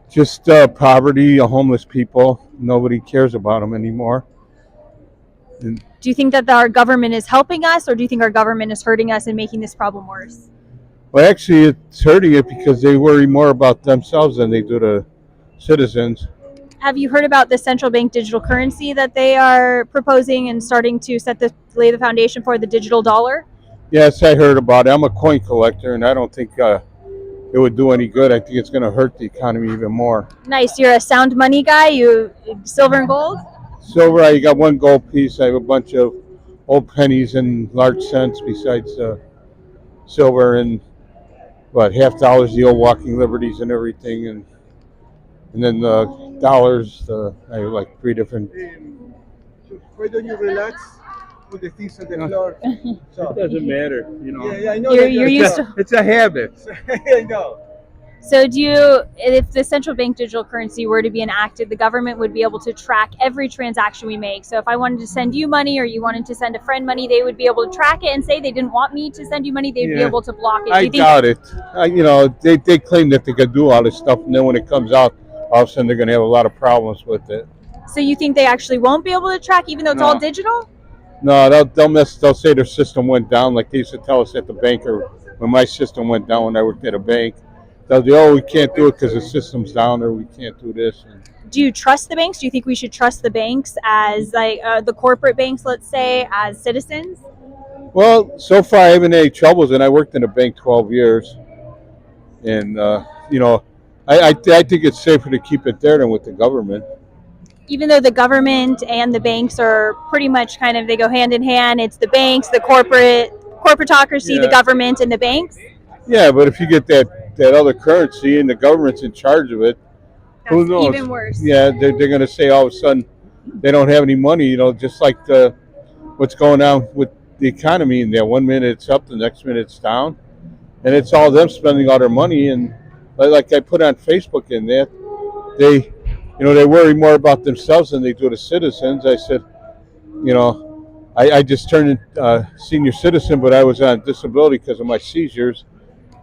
Just poverty, homeless people. Nobody cares about them anymore. And Do you think that our government is helping us, or do you think our government is hurting us and making this problem worse? well, actually, it's hurting it because they worry more about themselves than they do the citizens. Have you heard about the central bank digital currency that they are proposing and starting to lay the foundation for, the digital dollar? Yes, I heard about it. I'm a coin collector, and I don't think it would do any good. I think it's going to hurt the economy even more. Nice. You're a sound money guy. You silver and gold? Silver, I got one gold piece. I have a bunch of old pennies and large cents besides silver, and half dollars, the old walking liberties and everything, and then the dollars. I have like 3 different. Why don't you relax? Put the things on the floor. So, It doesn't matter, yeah, I know. You're used to. It's a habit. I know. So if the central bank digital currency were to be enacted, the government would be able to track every transaction we make. So if I wanted to send you money or you wanted to send a friend money, they would be able to track it and say they didn't want me to send you money. They'd be able to block it. I doubt it. They claim that they could do all this stuff, and then when it comes out, all of a sudden they're going to have a lot of problems with it. So you think they actually won't be able to track, even though it's all digital? No, they'll say their system went down, like they used to tell us at the bank, or when my system went down when I worked at a bank. They'll say, we can't do it because the system's down, or we can't do this. Do you trust the banks? Do you think we should trust the banks as the corporate banks, let's say, as citizens? Well, so far I haven't had any troubles, and I worked in a bank 12 years. And, I think it's safer to keep it there than with the government. Even though the government and the banks are pretty much they go hand in hand. It's the banks, the corporatocracy, the government, and the banks. Yeah, but if you get that other currency and the government's in charge of it, who That's knows? even worse. Yeah, they're going to say all of a sudden they don't have any money, just like what's going on with the economy. And 1 minute it's up, the next minute it's down. And it's all them spending all their money. And like I put on Facebook in that, they worry more about themselves than they do the citizens. I said, I just turned senior citizen, but I was on disability because of my seizures.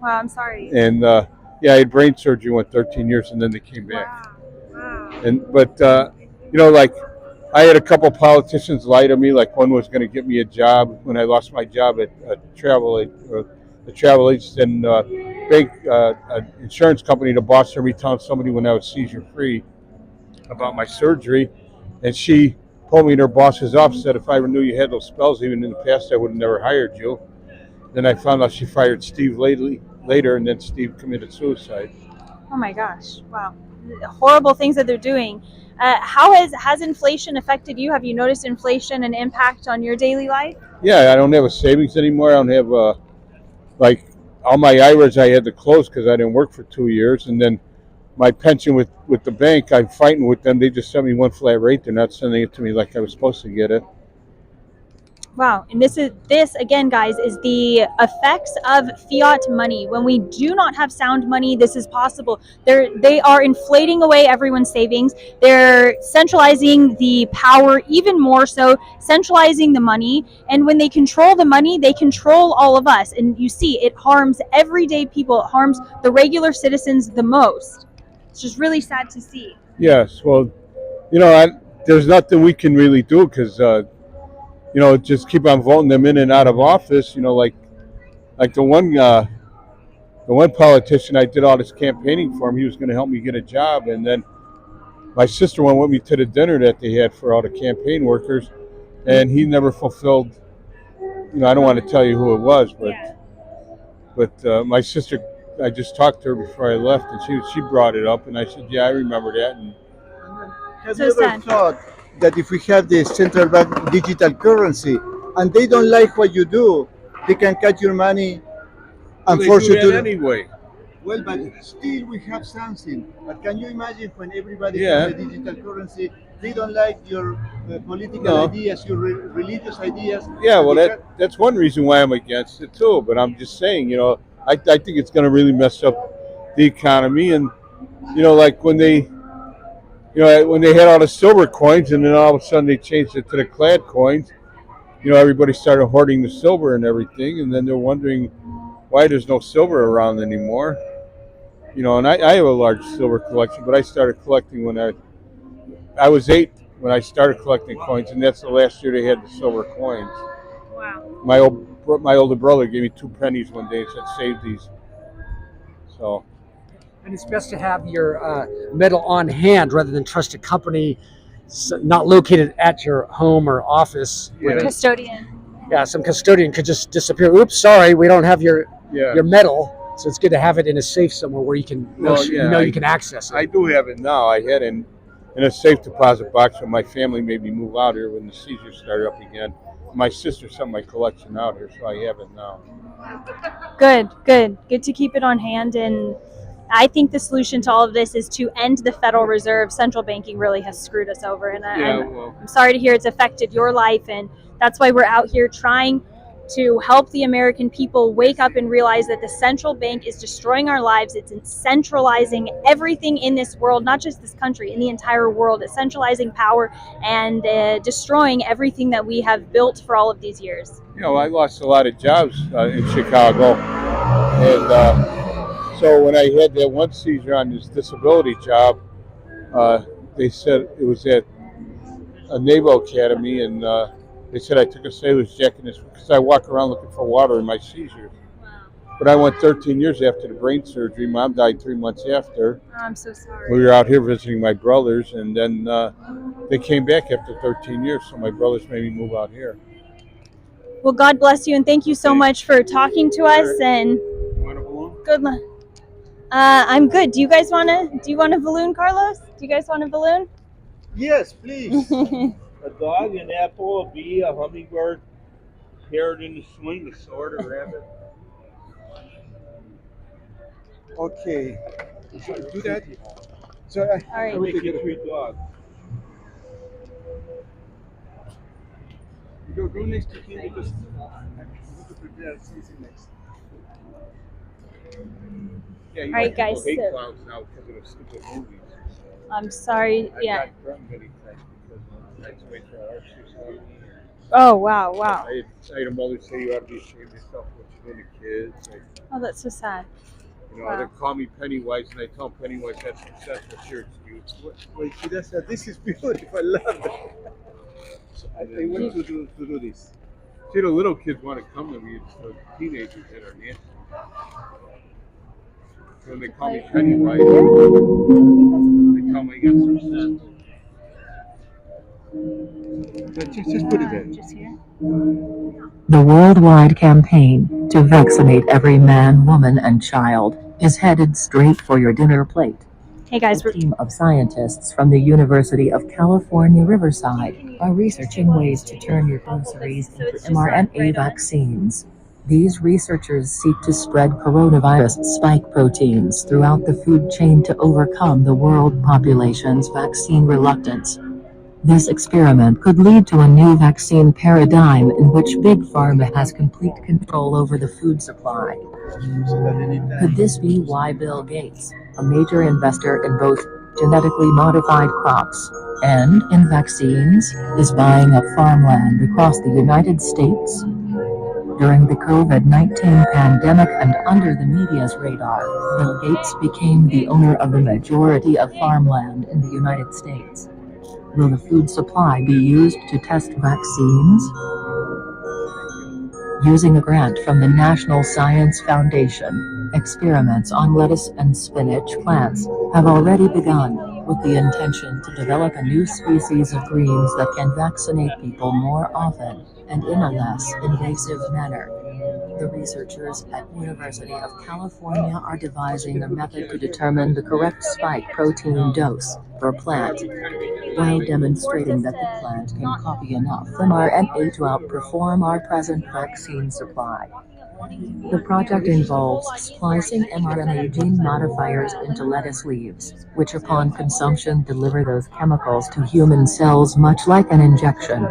Wow, I'm sorry. And I had brain surgery, went 13 years, and then they came back. Wow. But I had a couple politicians lie to me. Like one was going to get me a job when I lost my job at the travel agent and bank insurance company. The boss heard me telling somebody when I was seizure free about my surgery, and she pulled me in her boss's office. Said if I knew you had those spells even in the past, I would have never hired you. Then I found out she fired Steve later, and then Steve committed suicide. Oh my gosh! Wow, horrible things that they're doing. How has inflation affected you? Have you noticed inflation and impact on your daily life? Yeah, I don't have a savings anymore. I don't have all my IRAs I had to close because I didn't work for 2 years, and then my pension with the bank, I'm fighting with them. They just sent me one flat rate. They're not sending it to me like I was supposed to get it. Wow. And this again, guys, is the effects of fiat money. When we do not have sound money, this is possible. They are inflating away everyone's savings. They're centralizing the power even more so, centralizing the money. And when they control the money, they control all of us. And you see, it harms everyday people. It harms the regular citizens the most. It's just really sad to see. Yes, well, there's nothing we can really do because just keep on voting them in and out of office. Like the one politician I did all this campaigning for him. He was going to help me get a job, and then my sister went with me to the dinner that they had for all the campaign workers, and he never fulfilled. I don't want to tell you who it was, but my sister, I just talked to her before I left, and she brought it up, and I said, yeah, I remember that. And Have So you ever sad. thought that if we have the central bank digital currency and they don't like what you do, they can cut your money and they force do you that to? anyway. Well, but still we have something. But can you imagine when everybody Yeah. has a digital currency, they don't like your political No. ideas, your religious ideas? Yeah, well, They cut- that's one reason why I'm against it too. But I'm just saying, I think it's going to really mess up the economy, and like when they had all the silver coins, and then all of a sudden they changed it to the clad coins. Everybody started hoarding the silver and everything, and then they're wondering why there's no silver around anymore. And I have a large silver collection, but I started collecting when I was 8 when I started collecting coins, and that's the last year they had the silver coins. Wow. My older brother gave me 2 pennies one day and said, "Save these." So And it's best to have your metal on hand rather than trust a company not located at your home or office. Yeah. Custodian. Yeah, some custodian could just disappear. Oops, sorry, we don't have your yeah, metal. So it's good to have it in a safe somewhere where you can Well, yeah, you can access it. I do have it now. I had it in a safe deposit box when my family made me move out here when the seizures started up again. My sister sent my collection out here, so I have it now. Good to keep it on hand. And I think the solution to all of this is to end the Federal Reserve. Central banking really has screwed us over, and I'm sorry to hear it's affected your life, and that's why we're out here trying to help the American people wake up and realize that the central bank is destroying our lives. It's centralizing everything in this world, not just this country, in the entire world. It's centralizing power and destroying everything that we have built for all of these years. I lost a lot of jobs in Chicago, and so when I had that one seizure on this disability job, they said it was at a Naval Academy, and they said I took a sailor's jacket because I walk around looking for water in my seizures. But I went 13 years after the brain surgery. Mom died 3 months after. Oh, I'm so sorry. We were out here visiting my brothers, and then they came back after 13 years, so my brothers made me move out here. Well, God bless you, and thank you so much for talking to us. And You want a balloon? good luck. I'm good. Do you want a balloon, Carlos? Do you guys want a balloon? Yes, please. A dog, an apple, a bee, a hummingbird, parrot in the swing, a sword, a rabbit. Okay. So do that. So All right. I'll make you 3 dogs. go next to him because I need to prepare something next. Yeah, you All right, got guys, hate so- clowns now because of the stupid movies. I'm sorry. I Yeah. got threatened many times because I had to wait for our shoes on me. Oh, wow. I had a mother say you ought to be ashamed of yourself what you're doing to kids. Oh, that's so sad. Wow. They call me Pennywise, and I tell Pennywise that's what's your excuse. Wait, she does that. This is beautiful. I love it. So I want to do this. See, the little kids want to come to me. It's the teenagers that are nasty. When they call me Pennywise, they tell me I got some sense. Just put it there. Just here. The worldwide campaign to vaccinate every man, woman, and child is headed straight for your dinner plate. Hey, guys. A team of scientists from the University of California, Riverside are researching ways to turn your groceries into mRNA vaccines. These researchers seek to spread coronavirus spike proteins throughout the food chain to overcome the world population's vaccine reluctance. This experiment could lead to a new vaccine paradigm in which Big Pharma has complete control over the food supply. Could this be why Bill Gates, a major investor in both genetically modified crops and in vaccines, is buying up farmland across the United States? During the COVID-19 pandemic and under the media's radar, Bill Gates became the owner of the majority of farmland in the United States. Will the food supply be used to test vaccines? Using a grant from the National Science Foundation, experiments on lettuce and spinach plants have already begun, with the intention to develop a new species of greens that can vaccinate people more often and in a less invasive manner. The researchers at University of California are devising a method to determine the correct spike protein dose per plant, while demonstrating that the plant can copy enough mRNA to outperform our present vaccine supply. The project involves splicing mRNA gene modifiers into lettuce leaves, which upon consumption deliver those chemicals to human cells much like an injection.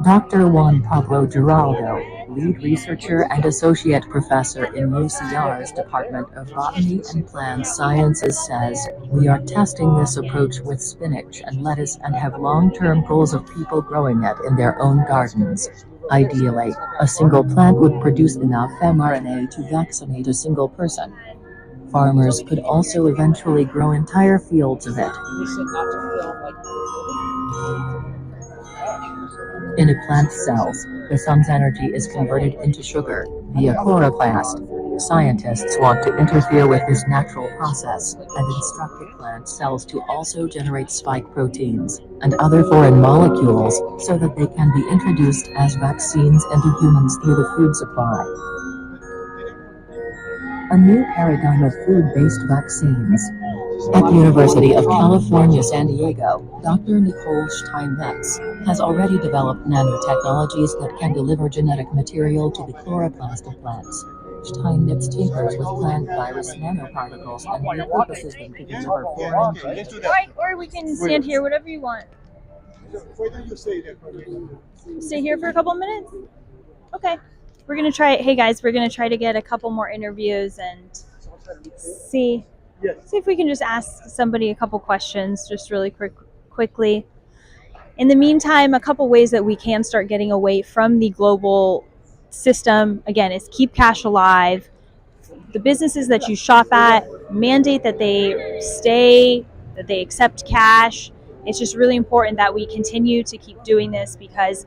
Dr. Juan Pablo Giraldo, lead researcher and associate professor in UCR's Department of Botany and Plant Sciences, says, "We are testing this approach with spinach and lettuce and have long-term goals of people growing it in their own gardens. Ideally, a single plant would produce enough mRNA to vaccinate a single person. Farmers could also eventually grow entire fields of it." In a plant's cells, the sun's energy is converted into sugar via chloroplast. Scientists want to interfere with this natural process and instruct the plant cells to also generate spike proteins and other foreign molecules so that they can be introduced as vaccines into humans through the food supply. A new paradigm of food-based vaccines. At the University of California, San Diego, Dr. Nicole Steinmetz has already developed nanotechnologies that can deliver genetic material to the chloroplast of plants. Steinmetz tinkers with plant virus nanoparticles and repurposes them to deliver foreign genes. Or we can stand here, whatever you want. Stay here for a couple minutes? Okay. We're going to try, hey guys, we're going to try to get a couple more interviews and see if we can just ask somebody a couple questions just really quickly. In the meantime, a couple ways that we can start getting away from the global system, again, is keep cash alive. The businesses that you shop at, mandate that they accept cash. It's just really important that we continue to keep doing this because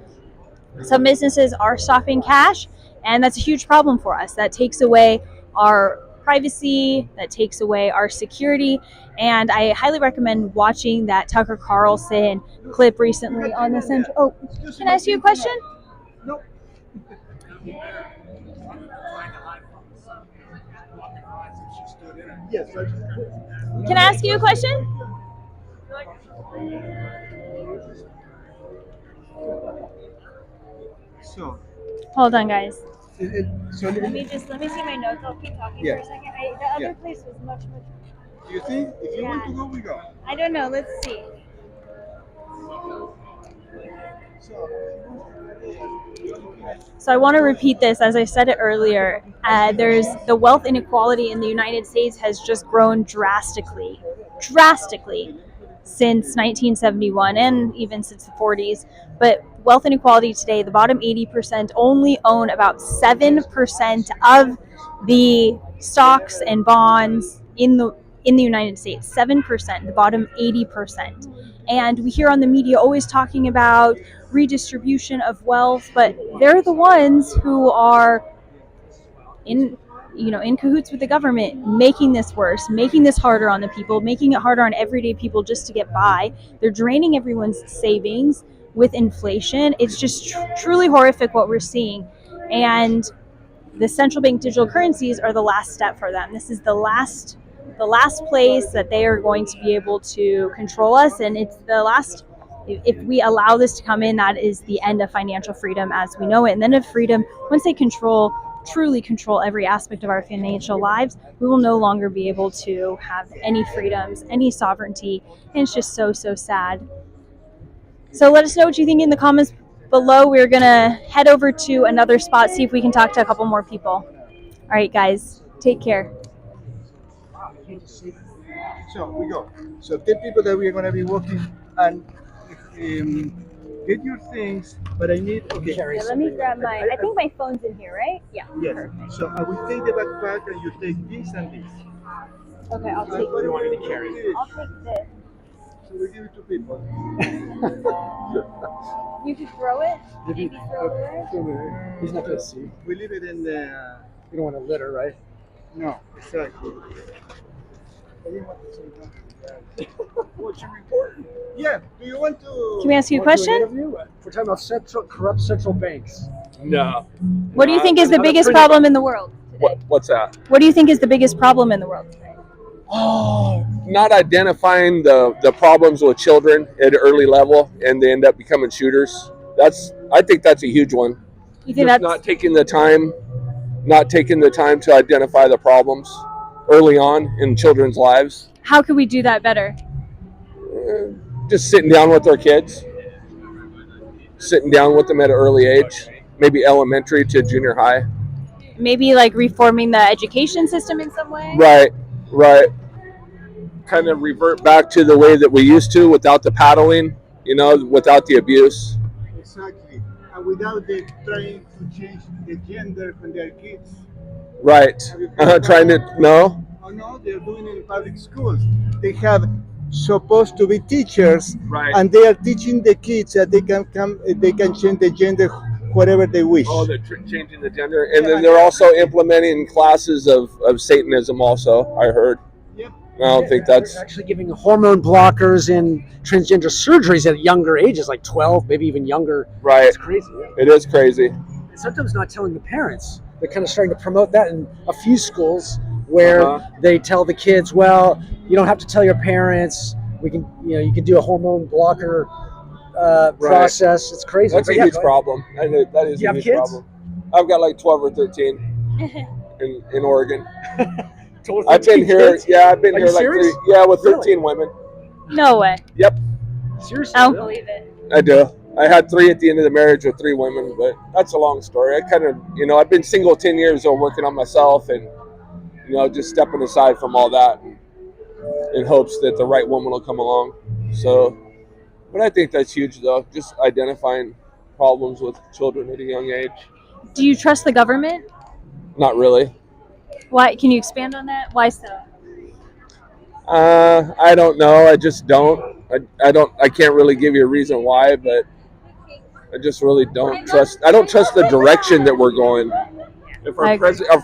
some businesses are stopping cash, and that's a huge problem for us. That takes away our privacy, that takes away our security, and I highly recommend watching that Tucker Carlson clip recently on the central. Oh, can I ask you a question? No. Can I ask you a question? So, hold on, guys. so Let me see my notes. I'll keep talking for a second. The other place was much. Do you think if you want to go, we go? I don't know. Let's see. So I want to repeat this. As I said it earlier, there's the wealth inequality in the United States has just grown drastically since 1971 and even since the 40s. But wealth inequality today, the bottom 80% only own about 7% of the stocks and bonds in the United States. 7%, the bottom 80%. And we hear on the media always talking about redistribution of wealth, but they're the ones who are in cahoots with the government, making this worse, making this harder on the people, making it harder on everyday people just to get by. They're draining everyone's savings with inflation. It's just truly horrific what we're seeing. And the central bank digital currencies are the last step for them. This is the last place that they are going to be able to control us, and it's the last. If we allow this to come in, that is the end of financial freedom as we know it. And then of freedom, once they control truly control every aspect of our financial lives, we will no longer be able to have any freedoms, any sovereignty, and it's just so, so sad. So let us know what you think in the comments below. We're going to head over to another spot, see if we can talk to a couple more people. All right, guys, take care. So we go. So 10 people that we are going to be walking and get your things, but I need, okay. Yeah, let me grab my, I think my phone's in here, right? Yeah. Yes. Perfect. So I will take the backpack and you take this and this. Okay, I'll take What do you want me to carry? I'll take this. So we give it to people. You could throw it? Maybe throw it away? He's not going to see. We leave it in the. You don't want to litter, right? No, exactly. I didn't want to say that. What's your report? Yeah. Do you want to? Can we ask you a question? We're talking about corrupt central banks. No. What do you think is the biggest problem in the world today? What's that? What do you think is the biggest problem in the world today? Oh, not identifying the problems with children at an early level, and they end up becoming shooters. I think that's a huge one. You think Just that's not taking the time to identify the problems early on in children's lives. how could we do that better? Just sitting down with our kids, sitting down with them at an early age, maybe elementary to junior high. Maybe like reforming the education system in some way? Right. Kind of revert back to the way that we used to without the paddling, without the abuse. Exactly. And without the trying to change the gender when they're kids. Right. Trying to, no? Oh no, they're doing it in public schools. They have supposed to be teachers, Right. and they are teaching the kids that they can change the gender whatever they wish. Oh, they're changing the gender. And then they're also implementing classes of Satanism also, I heard. Yep. I don't think that's... They're actually giving hormone blockers and transgender surgeries at younger ages, like 12, maybe even younger. Right. It's crazy. It is crazy. And sometimes not telling the parents. They're kind of starting to promote that in a few schools where they tell the kids, well, you don't have to tell your parents. We can, you can do a hormone blocker process. It's crazy. That's a huge problem. That is Do you a have huge kids? problem. I've got like 12 or 13 in Oregon. I've been here. Kids? Yeah, I've been Are here you like serious? with 13 women. No way. Yep, Seriously? I don't really? believe it. I do. I had 3 at the end of the marriage with 3 women, but that's a long story. I kind of, I've been single 10 years though, working on myself and, just stepping aside from all that in hopes that the right woman will come along. So, but I think that's huge though, just identifying problems with children at a young age. Do you trust the government? Not really. Why? Can you expand on that? Why so? I don't know. I just don't. I can't really give you a reason why, but I just really don't trust. I don't trust the direction that we're going. If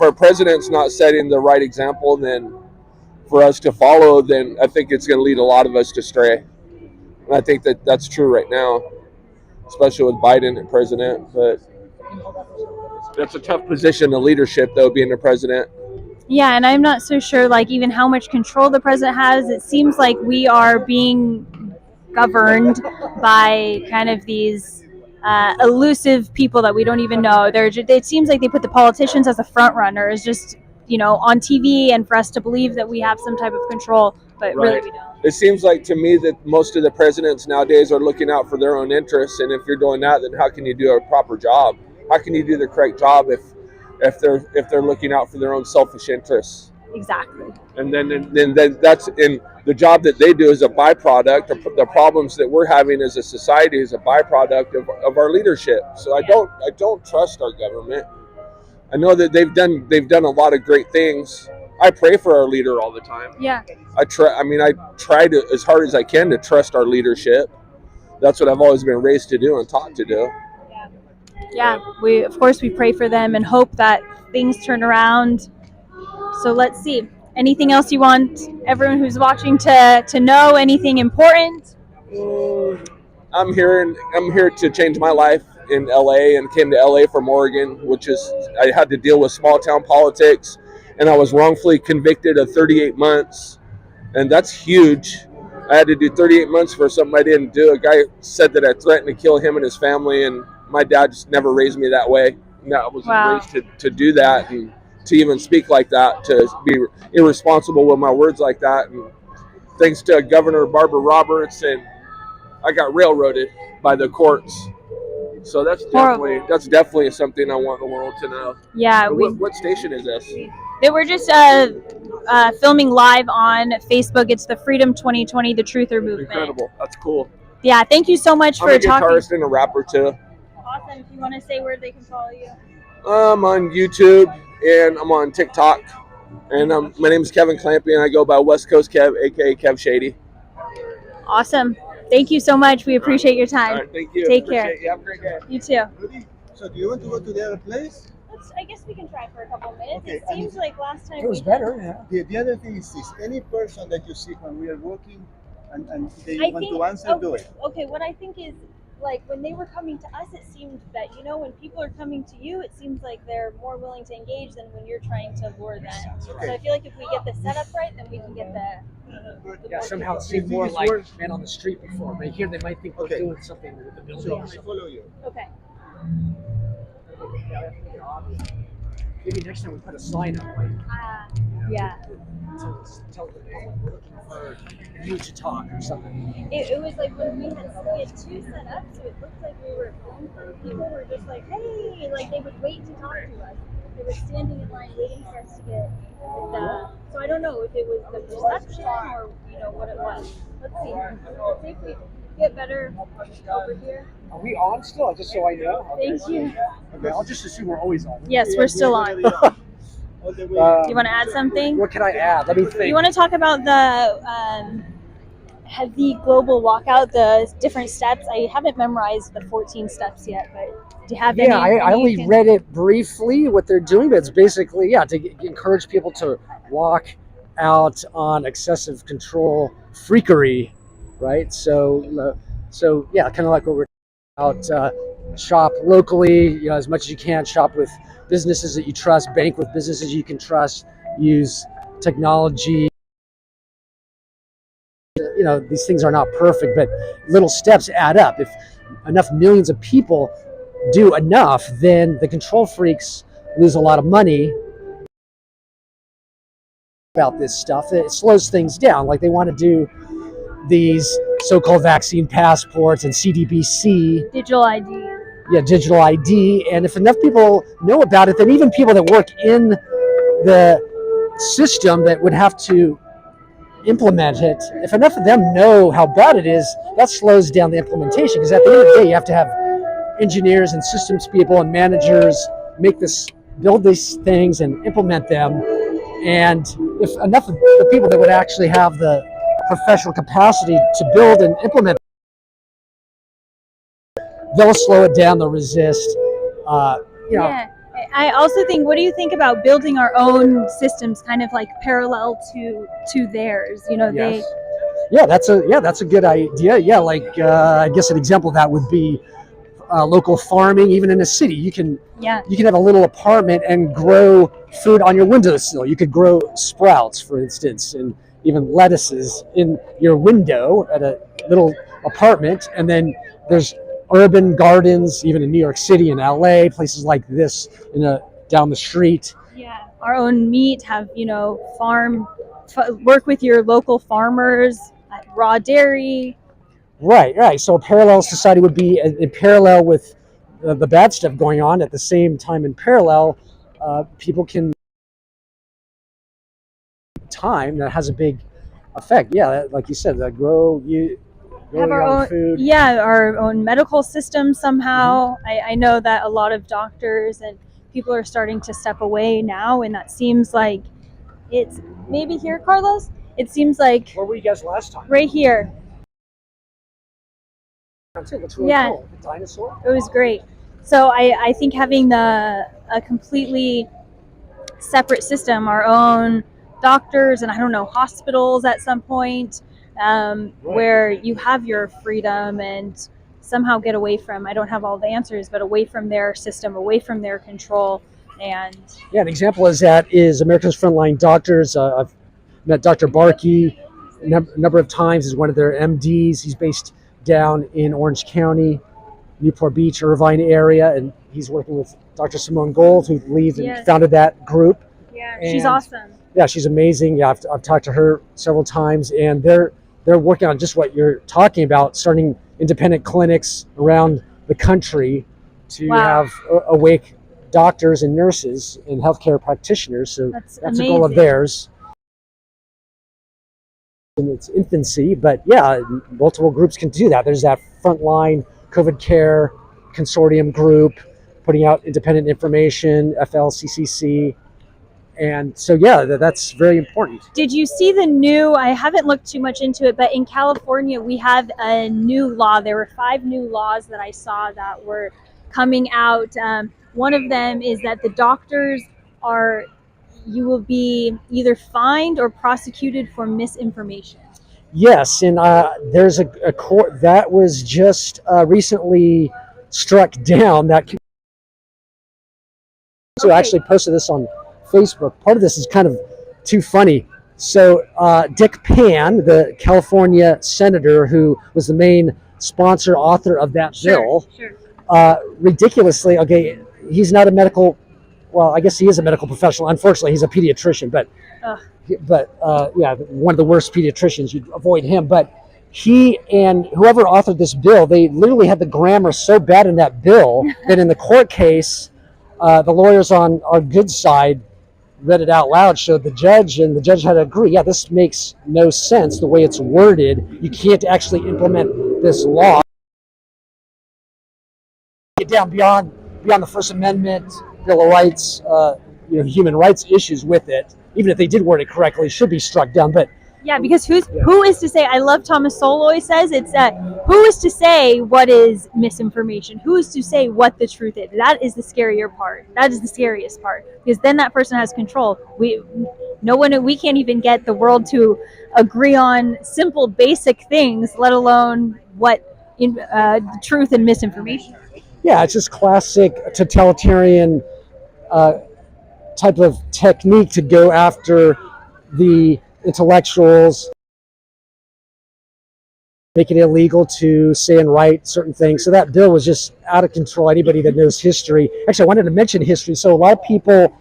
our president's not setting the right example, then for us to follow, then I think it's going to lead a lot of us to stray. And I think that that's true right now, especially with Biden and president. But that's a tough position of leadership, though, being the president. Yeah, and I'm not so sure like even how much control the president has. It seems like we are being governed by kind of these elusive people that we don't even know. It seems like they put the politicians as the front runners, just on TV, and for us to believe that we have some type of control, but really we don't. It seems like to me that most of the presidents nowadays are looking out for their own interests, and if you're doing that, then how can you do a proper job? How can you do the correct job if they're looking out for their own selfish interests? Exactly. And then that's in the job that they do is a byproduct of the problems that we're having as a society is a byproduct of our leadership. So I don't trust our government. I know that they've done a lot of great things. I pray for our leader all the time. Yeah. I try to as hard as I can to trust our leadership. That's what I've always been raised to do and taught to do. Yeah, we pray for them and hope that things turn around. So let's see. Anything else you want everyone who's watching to know? Anything important? I'm here to change my life in LA, and came to LA from Oregon, which is I had to deal with small town politics, and I was wrongfully convicted of 38 months, and that's huge. I had to do 38 months for something I didn't do. A guy said that I threatened to kill him and his family, and my dad just never raised me that way. And I was Wow. raised to do that, and to even speak like that, to be irresponsible with my words like that. And thanks to Governor Barbara Roberts, and I got railroaded by the courts. So that's definitely something I want the world to know. Yeah. What station is this? They were just filming live on Facebook. It's the Freedom 2020, the Truther Movement. Incredible. That's cool. Yeah, thank you so much I'm for a talking. guitarist and a rapper too. Awesome. If you want to say where they can follow you. I'm on YouTube and I'm on TikTok. And my name is Kevin Clampy, and I go by West Coast Kev, aka Kev Shady. Awesome. Thank you so much. We appreciate your time. All right, thank you. Take care. You. Have a great day. You too. So do you want to go to the other place? I guess we can try for a couple of minutes. Okay, It seems like last time It was better. Yeah. The other thing is this: any person that you see when we are working and they I want think- to answer, do it. Okay, what I think is, like, when they were coming to us, it seemed that, when people are coming to you, it seems like they're more willing to engage than when you're trying to lure them. So I feel like if we get the setup right, then we can get the... Yeah, somehow it seemed more like man on the street before. But here they might think we're doing something with the building. So I follow you. Okay. Maybe next time we put a sign up, like, Yeah. to tell the public we're looking for you to talk or something. It was like when we had two set up, so it looked like we were phone for people were just like, hey, like they would wait to talk to us. They were standing in line waiting for us to get so I don't know if it was the perception or what it was. Let's see. Let's see if we get better over here. Are we on still? Just so I know. Okay. Thank you. Okay, I'll just assume we're always on. Yes, we're still on. Do All the way. you want to add something? What can I add? Let me think. You want to talk about the global walkout, the different steps? I haven't memorized the 14 steps yet, but do you have any? Yeah, I only read it briefly, what they're doing, but it's basically, to encourage people to walk out on excessive control freakery, right? So yeah, kind of like what we're talking about, shop locally, as much as you can, shop with businesses that you trust, bank with businesses you can trust, use technology. These things are not perfect, but little steps add up. If enough millions of people do enough, then the control freaks lose a lot of money about this stuff. It slows things down. Like they want to do these so-called vaccine passports and CBDC. Digital ID. Yeah, digital ID. And if enough people know about it, then even people that work in the system that would have to implement it, if enough of them know how bad it is, that slows down the implementation. Because at the end of the day, you have to have engineers and systems people and managers build these things and implement them. And if enough of the people that would actually have the professional capacity to build and implement, they'll slow it down, they'll resist. Yeah. I also think, what do you think about building our own systems kind of like parallel to theirs? Yes. That's a good idea. Yeah, like I guess an example of that would be local farming. Even in a city, you can have a little apartment and grow food on your windowsill. You could grow sprouts, for instance, and even lettuces in your window at a little apartment. And then there's urban gardens, even in New York City and LA, places like this down the street. Yeah, our own meat, have work with your local farmers, raw dairy. Right. So a parallel society would be in parallel with the bad stuff going on. At the same time, in parallel, people can time that has a big effect. Yeah, like you said, grow Have our own food. Yeah, our own medical system somehow. I know that a lot of doctors and people are starting to step away now, and that seems like it's maybe here, Carlos. It seems like Where were you guys last time? right here. That's really cool. The dinosaur. It was great. So I think having a completely separate system, our own doctors and hospitals at some point, where you have your freedom and somehow get away from, I don't have all the answers, but away from their system, away from their control. And an example is America's Frontline Doctors. I've met Dr. Barkey a number of times. He's one of their MDs. He's based down in Orange County. Newport Beach, Irvine area, and he's working with Dr. Simone Gold, who leads and Yes. founded that group. Yeah, And she's awesome. yeah, she's amazing. Yeah, I've talked to her several times, and they're working on just what you're talking about, starting independent clinics around the country to Wow. have awake doctors and nurses and healthcare practitioners. So That's a goal of amazing. theirs in its infancy, but yeah, multiple groups can do that. There's that frontline COVID care consortium group putting out independent information, FLCCC. And so, yeah, that's very important. Did you see the new? I haven't looked too much into it, but in California, we have a new law. There were 5 new laws that I saw that were coming out. One of them is that the doctors you will be either fined or prosecuted for misinformation. Yes, and there's a court that was just recently struck down. That so I actually posted this on Facebook. Part of this is kind of too funny. So Dick Pan, the California senator who was the main sponsor, author of that bill, ridiculously, okay, he's not a medical, well, I guess he is a medical professional. Unfortunately, he's a pediatrician, but yeah, one of the worst pediatricians. You'd avoid him. But he and whoever authored this bill, they literally had the grammar so bad in that bill that in the court case, the lawyers on our good side read it out loud, showed the judge, and the judge had to agree. Yeah, this makes no sense the way it's worded. You can't actually implement this law. Get down beyond the First Amendment, Bill of Rights, human rights issues with it. Even if they did word it correctly, it should be struck down. But yeah, because who is to say? I love Thomas Soloy says it's who is to say what is misinformation? Who is to say what the truth is? That is the scarier part. That is the scariest part, because then that person has control. We can't even get the world to agree on simple, basic things, let alone what truth and misinformation are. Yeah, it's just classic totalitarian type of technique to go after the intellectuals, make it illegal to say and write certain things. So that bill was just out of control. Anybody that knows history, actually, I wanted to mention history. So a lot of people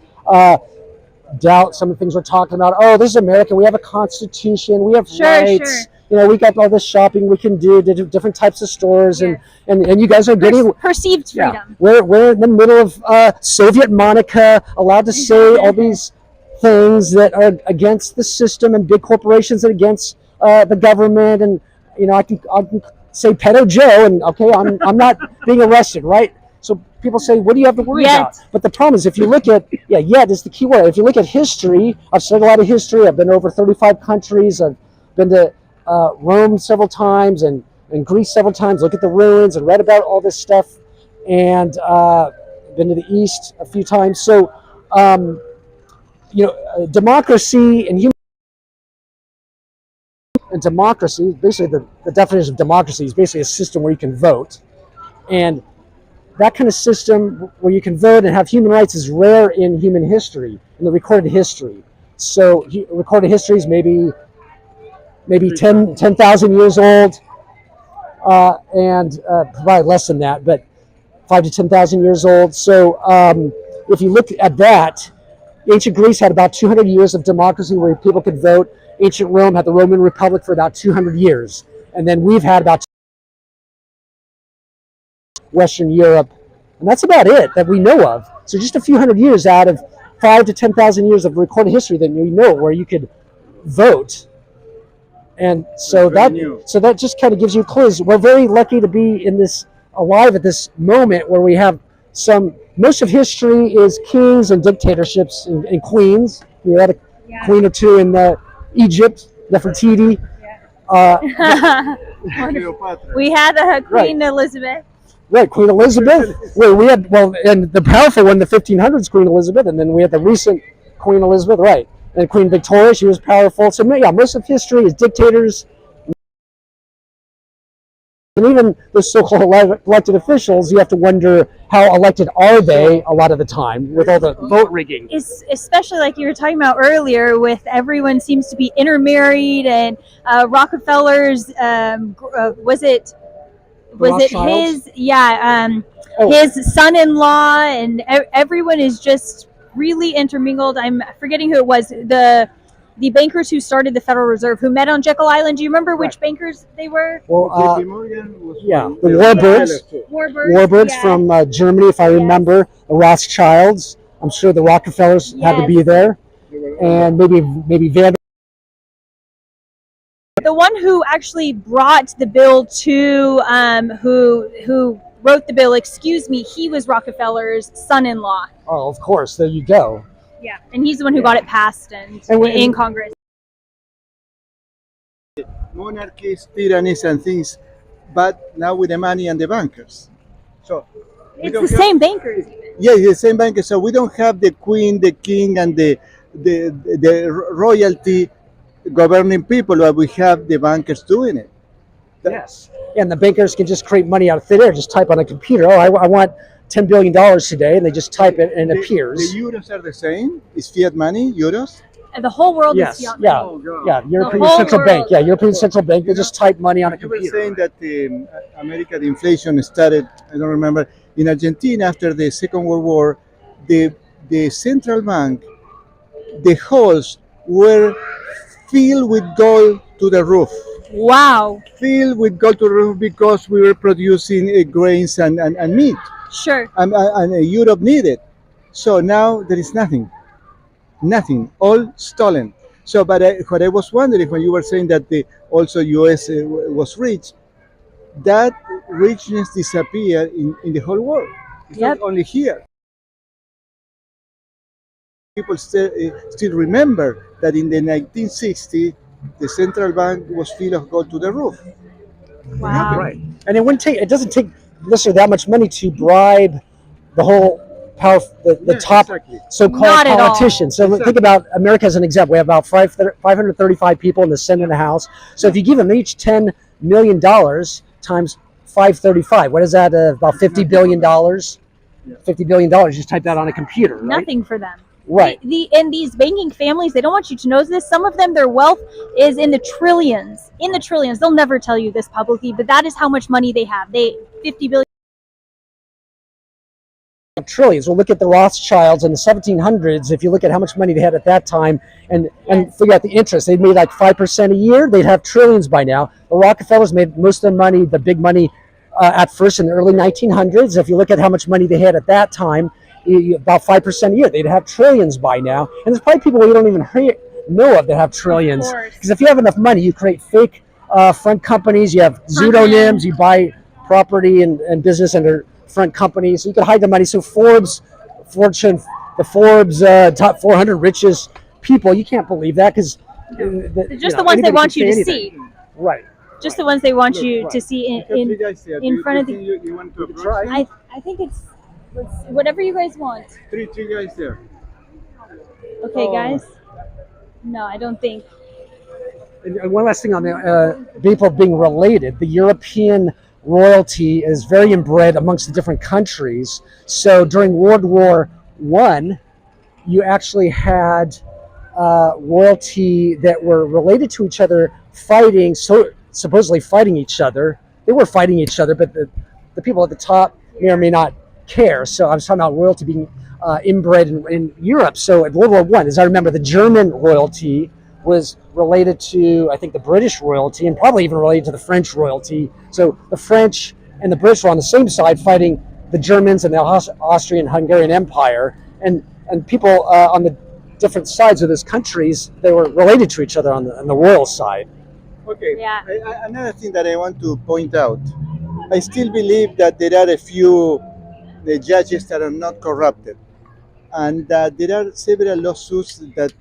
doubt some of the things we're talking about. Oh, this is America. We have a constitution. We have rights. Sure. We got all this shopping we can do, different types of stores, and you guys are getting perceived freedom. Yeah, we're in the middle of Soviet Monica, allowed to say all these things that are against the system and big corporations and against the government, and I can say pedo Joe, and okay, I'm not being arrested, right? So people say, what do you have to worry about? But the problem is, if you look at yet is the key word. If you look at history, I've studied a lot of history. I've been to over 35 countries. I've been to Rome several times and Greece several times. Look at the ruins and read about all this stuff, and been to the East a few times. So democracy and democracy, basically the definition of democracy is basically a system where you can vote, and that kind of system where you can vote and have human rights is rare in human history, in the recorded history. So recorded history is maybe 10,000 years old, and probably less than that, but 5 to 10,000 years old. So if you look at that, ancient Greece had about 200 years of democracy where people could vote. Ancient Rome had the Roman Republic for about 200 years. And then we've had about Western Europe, and that's about it that we know of. So just a few hundred years out of 5 to 10,000 years of recorded history that we know where you could vote. And so that just kind of gives you clues. We're very lucky to be alive at this moment where we have most of history is kings and dictatorships and queens. We had a queen or two in Egypt, Nefertiti. We had Queen Elizabeth. Right, Queen Elizabeth. We had, and the powerful one, the 1500s, Queen Elizabeth, and then we had the recent Queen Elizabeth, right. And Queen Victoria, she was powerful. So yeah, most of history is dictators. And even the so-called elected officials, you have to wonder how elected are they a lot of the time with all the vote rigging. Especially like you were talking about earlier, with everyone seems to be intermarried, and Rockefeller's, was it Rothschilds? his? Yeah, Oh. his son-in-law, and everyone is just really intermingled. I'm forgetting who it was. The bankers who started the Federal Reserve, who met on Jekyll Island. Do you remember which bankers they were? Well, JP Morgan was yeah, one. the Warbirds. Warbirds. Yeah. From Germany, if I remember. The Rothschilds. I'm sure the Rockefellers had to be there, and maybe Van. The one who actually brought the bill to who wrote the bill, excuse me, he was Rockefeller's son-in-law. Oh, of course. There you go. Yeah, and he's the one who got it passed in Congress. Monarchies, tyrannies, and things, but now with the money and the bankers. So it's the same bankers. Yeah, the same bankers. So we don't have the queen, the king, and the royalty governing people, but we have the bankers doing it. Yes. And the bankers can just create money out of thin air, just type on a computer, oh, I want $10 billion today, and they just type it and it appears. The euros are the same? Is fiat money, euros? And the whole world Yes, is fiat yeah, money. yeah, European whole Central world. Bank. Yeah, European Central Bank, they just type money on a You were computer. saying that American inflation started, I don't remember, in Argentina after the Second World War, the central bank, the halls were filled with gold to the roof. Wow. Filled with gold to the roof because we were producing grains and meat. Sure. And Europe needed. So now there is nothing. Nothing. All stolen. So, but what I was wondering when you were saying that also US was rich, that richness disappeared in the whole world. It's not only here. People still remember that in the 1960s, the central bank was filled of gold to the roof. Wow. Right. And it doesn't take necessarily that much money to bribe the whole power, the top so-called Not at all. politicians. So think about America as an example. We have about 535 people in the Senate and the House. So if you give them each $10 million times 535, what is that? About $50 billion? $50 billion, just type that on a computer, right? Nothing for them. Right. And these banking families, they don't want you to know this. Some of them, their wealth is in the trillions. In the trillions. They'll never tell you this publicly, but that is how much money they have. 50 billion. Trillions. Well, look at the Rothschilds in the 1700s. If you look at how much money they had at that time and figure out the interest, they made like 5% a year, they'd have trillions by now. The Rockefellers made most of the money, the big money, at first in the early 1900s. If you look at how much money they had at that time, about 5% a year, they'd have trillions by now. And there's probably people we don't even know of that have trillions. Because if you have enough money, you create fake front companies, you have pseudonyms, you buy property and business under front companies, so you can hide the money. So the Forbes top 400 richest people, you can't believe that because just the ones they want you to see. Right. Just the ones they want you to see in front of the. You want to try? I think it's whatever you guys want. Three guys there. Okay, guys. No, I don't think. And one last thing on the people being related, the European royalty is very inbred amongst the different countries. So during World War I, you actually had royalty that were related to each other fighting, supposedly fighting each other. They were fighting each other, but the people at the top may or may not care. So I'm talking about royalty being inbred in Europe. So at World War I, as I remember, the German royalty was related to, I think, the British royalty and probably even related to the French royalty. So the French and the British were on the same side fighting the Germans and the Austrian-Hungarian Empire. And people on the different sides of those countries, they were related to each other on the royal side. Okay. Yeah. Another thing that I want to point out, I still believe that there are a few judges that are not corrupted, and that there are several lawsuits that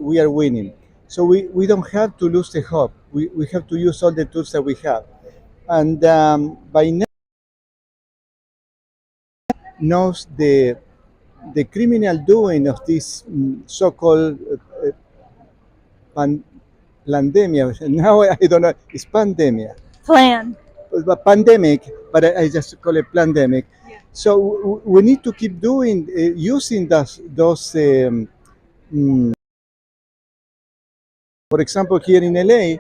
we are winning. So we don't have to lose the hope. We have to use all the tools that we have. And by now knows the criminal doing of this so-called pandemia. Now I don't know, it's pandemia. Pandemic, but I just call it pandemic. Yeah. So we need to keep doing, using those for example, here in LA,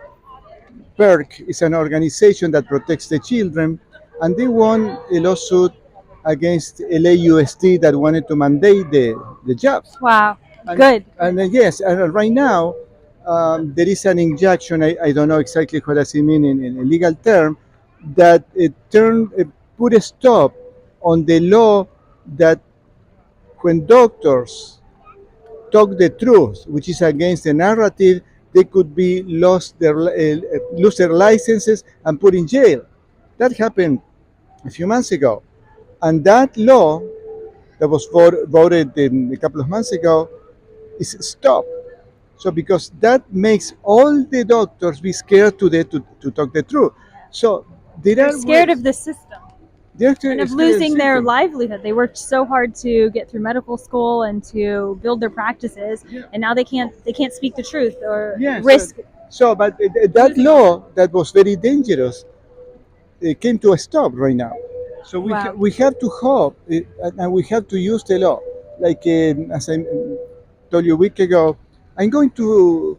PERC is an organization that protects the children, and they won a lawsuit against LAUSD that wanted to mandate the jobs. Wow. And, Good. And yes, and right now there is an injunction. I don't know exactly what does it mean in a legal term, that it put a stop on the law that when doctors talk the truth, which is against the narrative, they could be lose their licenses and put in jail. That happened a few months ago, and that law that was voted a couple of months ago is stopped. So because that makes all the doctors be scared to talk the truth. So They're scared of the system they're and of losing their livelihood. They worked so hard to get through medical school and to build their practices, and now they can't speak the truth or risk. But that law that was very dangerous came to a stop right now. So Wow. we have to hope and we have to use the law. Like as I told you a week ago, I'm going to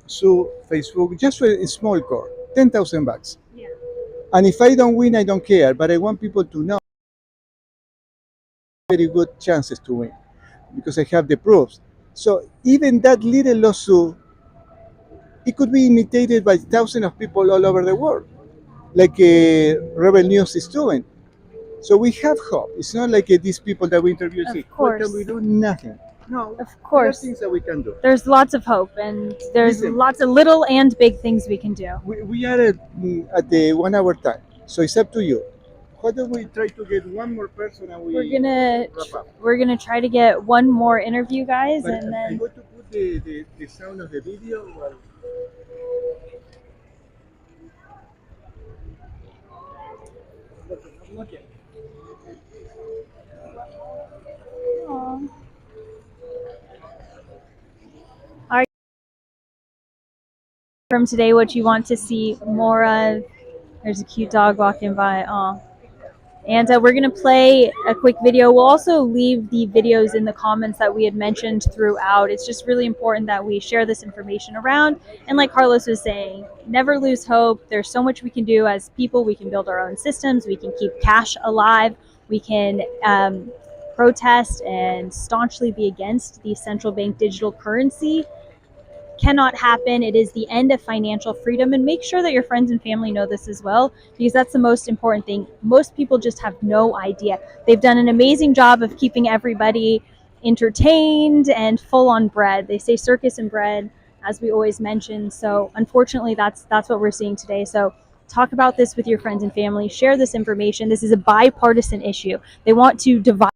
sue Facebook just for a small court, $10,000. Yeah. And if I don't win, I don't care. But I want people to know very good chances to win because I have the proofs. So even that little lawsuit, it could be imitated by thousands of people all over the world, like Rebel News is doing. So we have hope. It's not like these people that we interview say, "What can we do?" Nothing. No, Of course. there are things that we can do. There's lots of hope, and there's Listen. lots of little and big things we can do. We are at the 1 hour time, so it's up to you. Why don't we try to get one more person and We're gonna try to get one more interview, guys, But and I'm then going to put the sound of the video while. Look at. from today what you want to see more of. There's a cute dog walking by. Aw. And we're going to play a quick video. We'll also leave the videos in the comments that we had mentioned throughout. It's just really important that we share this information around. And like Carlos was saying, never lose hope. There's so much we can do as people. We can build our own systems. We can keep cash alive. We can protest and staunchly be against the central bank digital currency. Cannot happen. It is the end of financial freedom, and make sure that your friends and family know this as well, because that's the most important thing. Most people just have no idea. They've done an amazing job of keeping everybody entertained and full on bread. They say circus and bread, as we always mention. So unfortunately, that's what we're seeing today. So talk about this with your friends and family. Share this information. This is a bipartisan issue. They want to divide.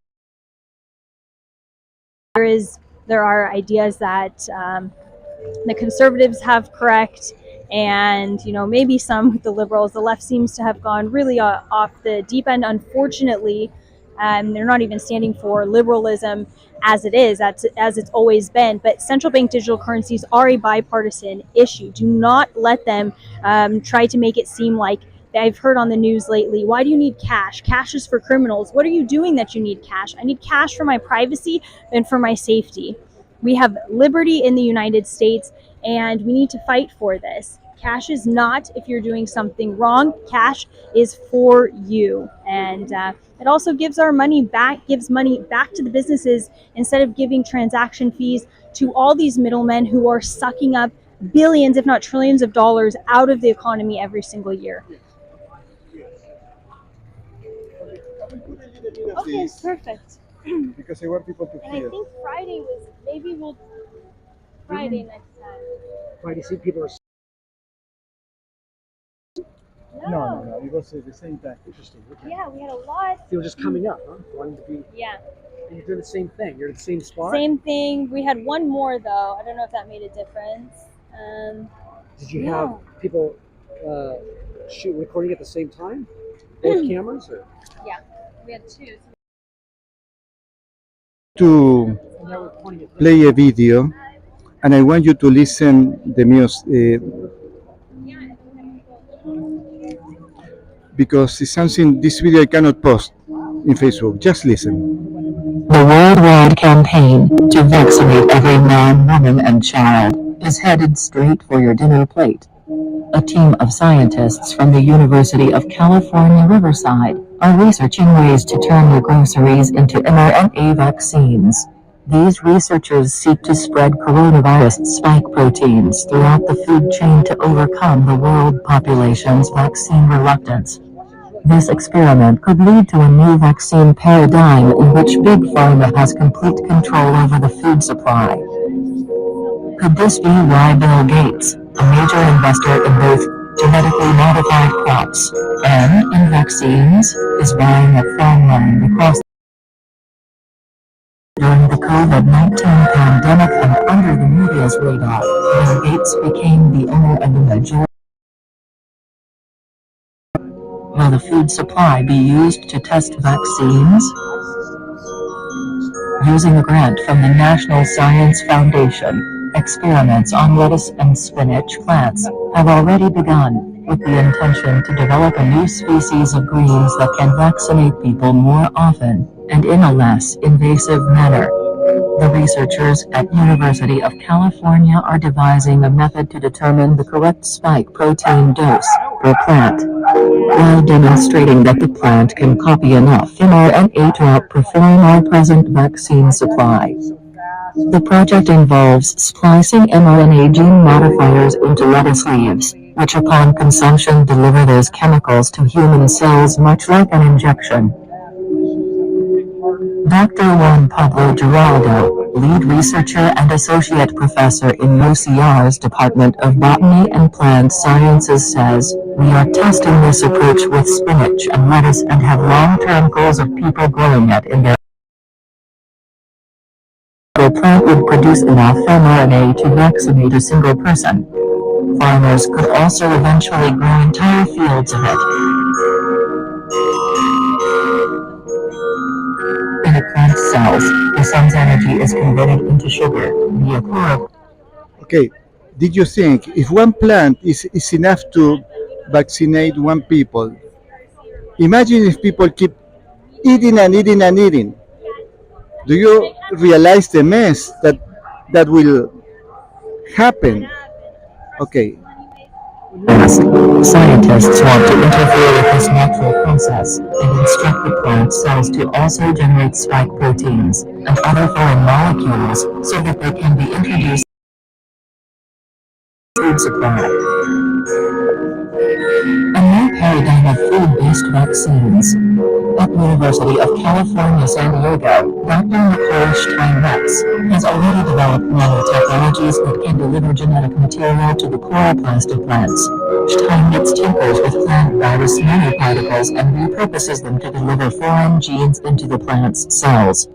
There are ideas that the conservatives have correct, and maybe some with the liberals. The left seems to have gone really off the deep end, unfortunately. They're not even standing for liberalism as it is, as it's always been. But central bank digital currencies are a bipartisan issue. Do not let them try to make it seem like, I've heard on the news lately, why do you need cash? Cash is for criminals. What are you doing that you need cash? I need cash for my privacy and for my safety. We have liberty in the United States, and we need to fight for this. Cash is not if you're doing something wrong. Cash is for you. And it also gives money back to the businesses instead of giving transaction fees to all these middlemen who are sucking up billions, if not trillions of dollars out of the economy every single year. Okay, perfect. Because I want people to And I hear. think maybe we'll Friday next time. Why do you see people are No. It was at the same time. interesting? Okay. Yeah, we had a lot. They were just coming up, huh? Wanting to be. Yeah. And you're doing the same thing. You're in the same spot. Same thing. We had one more though. I don't know if that made a difference. Did you have people recording at the same time? Both cameras? Or? Yeah, we had two. To play a video, and I want you to listen the music because it's something. This video I cannot post in Facebook. Just listen. The worldwide campaign to vaccinate every man, woman, and child is headed straight for your dinner plate. A team of scientists from the University of California, Riverside, are researching ways to turn your groceries into mRNA vaccines. These researchers seek to spread coronavirus spike proteins throughout the food chain to overcome the world population's vaccine reluctance. This experiment could lead to a new vaccine paradigm in which Big Pharma has complete control over the food supply. Could this be why Bill Gates, a major investor in both genetically modified crops and in vaccines, is buying up farmland across during the COVID-19 pandemic and under the media's radar? Bill Gates became the owner of the majority. Will the food supply be used to test vaccines? Using a grant from the National Science Foundation, experiments on lettuce and spinach plants have already begun, with the intention to develop a new species of greens that can vaccinate people more often and in a less invasive manner. The researchers at University of California are devising a method to determine the correct spike protein dose per plant, while demonstrating that the plant can copy enough mRNA to outperform our present vaccine supply. The project involves splicing mRNA gene modifiers into lettuce leaves, which upon consumption deliver those chemicals to human cells much like an injection. Dr. Juan Pablo Giraldo, lead researcher and associate professor in UCR's Department of Botany and Plant Sciences, says, "We are testing this approach with spinach and lettuce and have long-term goals of people growing it in their plant would produce enough mRNA to vaccinate a single person. Farmers could also eventually grow entire fields of it." In a plant's cells, the sun's energy is converted into sugar via chlorophyll. Okay, did you think if one plant is enough to vaccinate one people, imagine if people keep eating and eating and eating. Do you realize the mess that will happen? Okay, Scientists want to interfere with this natural process and instruct the plant cells to also generate spike proteins and other foreign molecules so that they can be introduced to the food supply. A new paradigm of food-based vaccines. At University of California, San Diego, Dr. Nicole Steinmetz has already developed nanotechnologies that can deliver genetic material to the chloroplast of plants. Steinmetz tinkers with plant virus nanoparticles and repurposes them to deliver foreign genes into the plant's cells.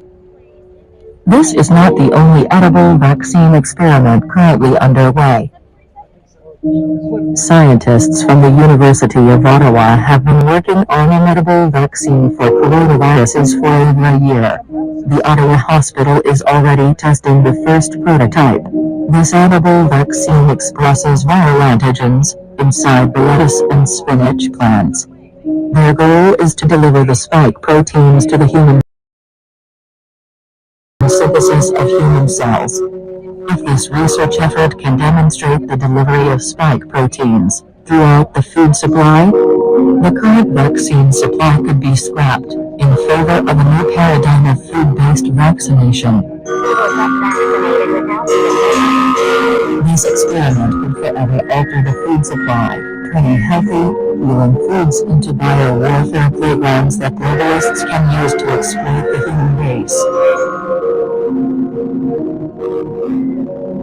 This is not the only edible vaccine experiment currently underway. Scientists from the University of Ottawa have been working on an edible vaccine for coronaviruses for over a year. The Ottawa Hospital is already testing the first prototype. This edible vaccine expresses viral antigens inside the lettuce and spinach plants. Their goal is to deliver the spike proteins to the human synthesis of human cells. If this research effort can demonstrate the delivery of spike proteins throughout the food supply, the current vaccine supply could be scrapped in favor of a new paradigm of food-based vaccination. This experiment could forever alter the food supply, turning healthy, healing foods into biowarfare playgrounds that globalists can use to exploit the human race.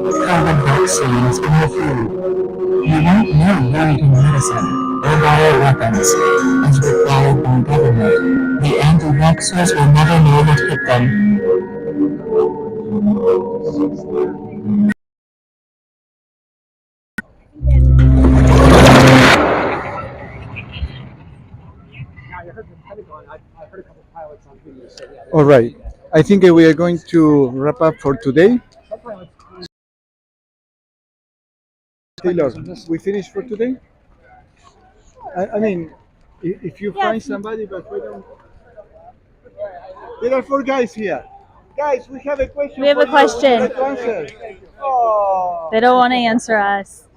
COVID vaccines in the food. You won't know you're eating medicine or bioweapons, as required by government. The anti-vaxxers will never know what hit them. all right. I think we are going to wrap up for today. Taylor, we finished for today? I mean, if you find somebody, but we don't. There are four guys here. Guys, we have a question. We have for a question. You. Let's answer. Oh. They don't want to answer us.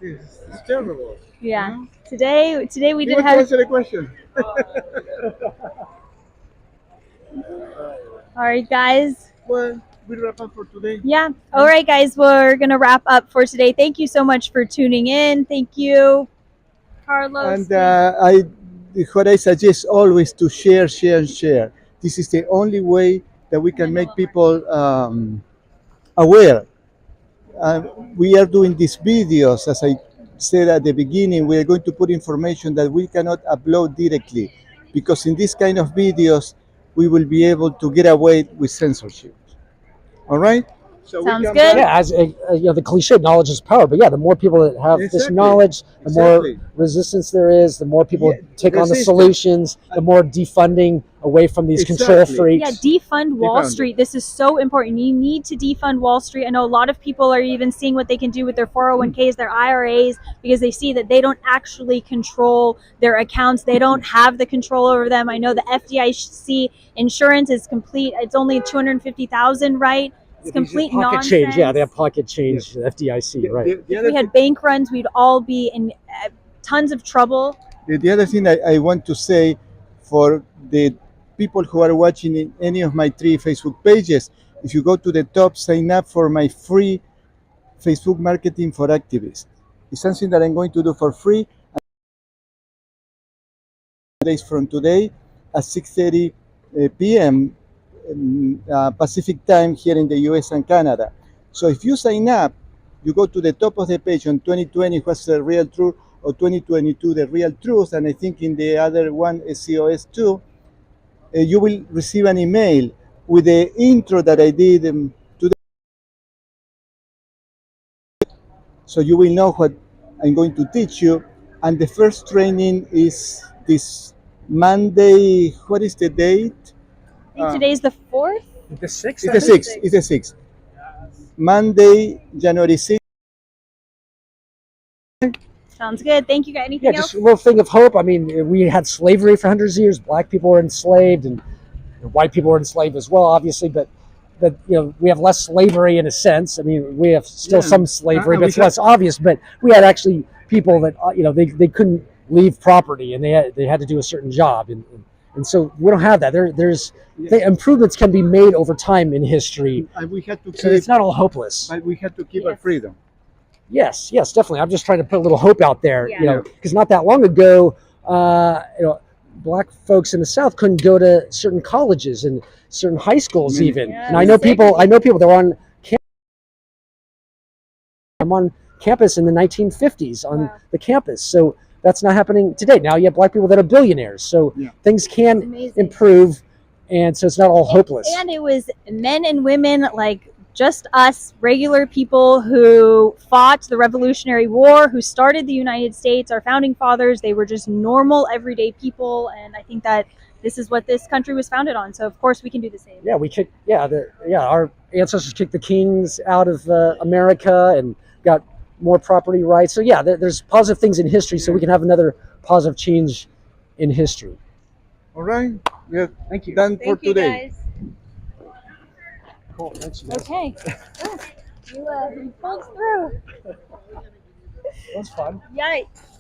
It's terrible. Yeah. Today we You did want to have. answer the question? All right, guys. Well, we wrap up for today. Yeah. All right, guys. We're gonna wrap up for today. Thank you so much for tuning in. Thank you, Carlos. And what I suggest always to share, share, share. This is the only way that we can make people aware. Uh, we are doing these videos, as I said at the beginning. We are going to put information that we cannot upload directly, because in this kind of videos, we will be able to get away with censorship. All right? So Sounds come good. back. Yeah, as the cliche, knowledge is power. But yeah, the more people that have this Exactly. knowledge, the Exactly. more resistance there is. The more people Yeah, take on the resistance. solutions. The more defunding away from these control Exactly. freaks. Yeah, defund Wall Defund. Street. This is so important. You need to defund Wall Street. I know a lot of people are even seeing what they can do with their 401ks, their IRAs, because they see that they don't actually control their accounts. They don't have the control over them. I know the FDIC insurance is complete. It's only 250,000, right? It's complete pocket nonsense. change. Yeah, they have pocket change. The FDIC, right? The If other we had bank runs, we'd all be in tons of trouble. The other thing I want to say for the people who are watching in any of my 3 Facebook pages, if you go to the top, sign up for my free Facebook Marketing for Activists. It's something that I'm going to do for free. Days from today at 6:30 p.m. Pacific time here in the US and Canada. So if you sign up, you go to the top of the page on 2020, what's the real truth, or 2022, the real truth, and I think in the other one, SCOS 2, you will receive an email with the intro that I did today. So you will know what I'm going to teach you. And the first training is this Monday. What is the date? I think today's the 4th. The 6th. It's the 6th. It's the 6th. Monday, January 6th. Sounds good. Thank you. Got anything Yeah, else? just a little thing of hope. I mean, we had slavery for hundreds of years. Black people were enslaved, and white people were enslaved as well, obviously. But we have less slavery in a sense. I mean, we have still some slavery, but it's less obvious. But we had actually people that they couldn't leave property, and they had to do a certain job, and so we don't have that. The improvements can be made over time in history. And we had to keep, So it's not all hopeless. but we had to keep our freedom. Yes, definitely. I'm just trying to put a little hope out there, Yeah. because not that long ago, black folks in the South couldn't go to certain colleges and certain high schools even. Yeah, And I know people that were on campus in the 1950s on the campus. So that's not happening today. Now you have black people that are billionaires. So things can Amazing. improve, and so it's not all hopeless. And it was men and women like just us, regular people who fought the Revolutionary War, who started the United States, our founding fathers. They were just normal, everyday people, and I think that this is what this country was founded on. So of course we can do the same. Yeah, we kicked. Our ancestors kicked the kings out of America and got more property rights. So yeah, there's positive things in history. So we can have another positive change in history. All right. Yeah. Thank you. Done for Thank you, today. guys. Cool. Thanks. Okay. Oh, you pulled through. That was fun. Yikes.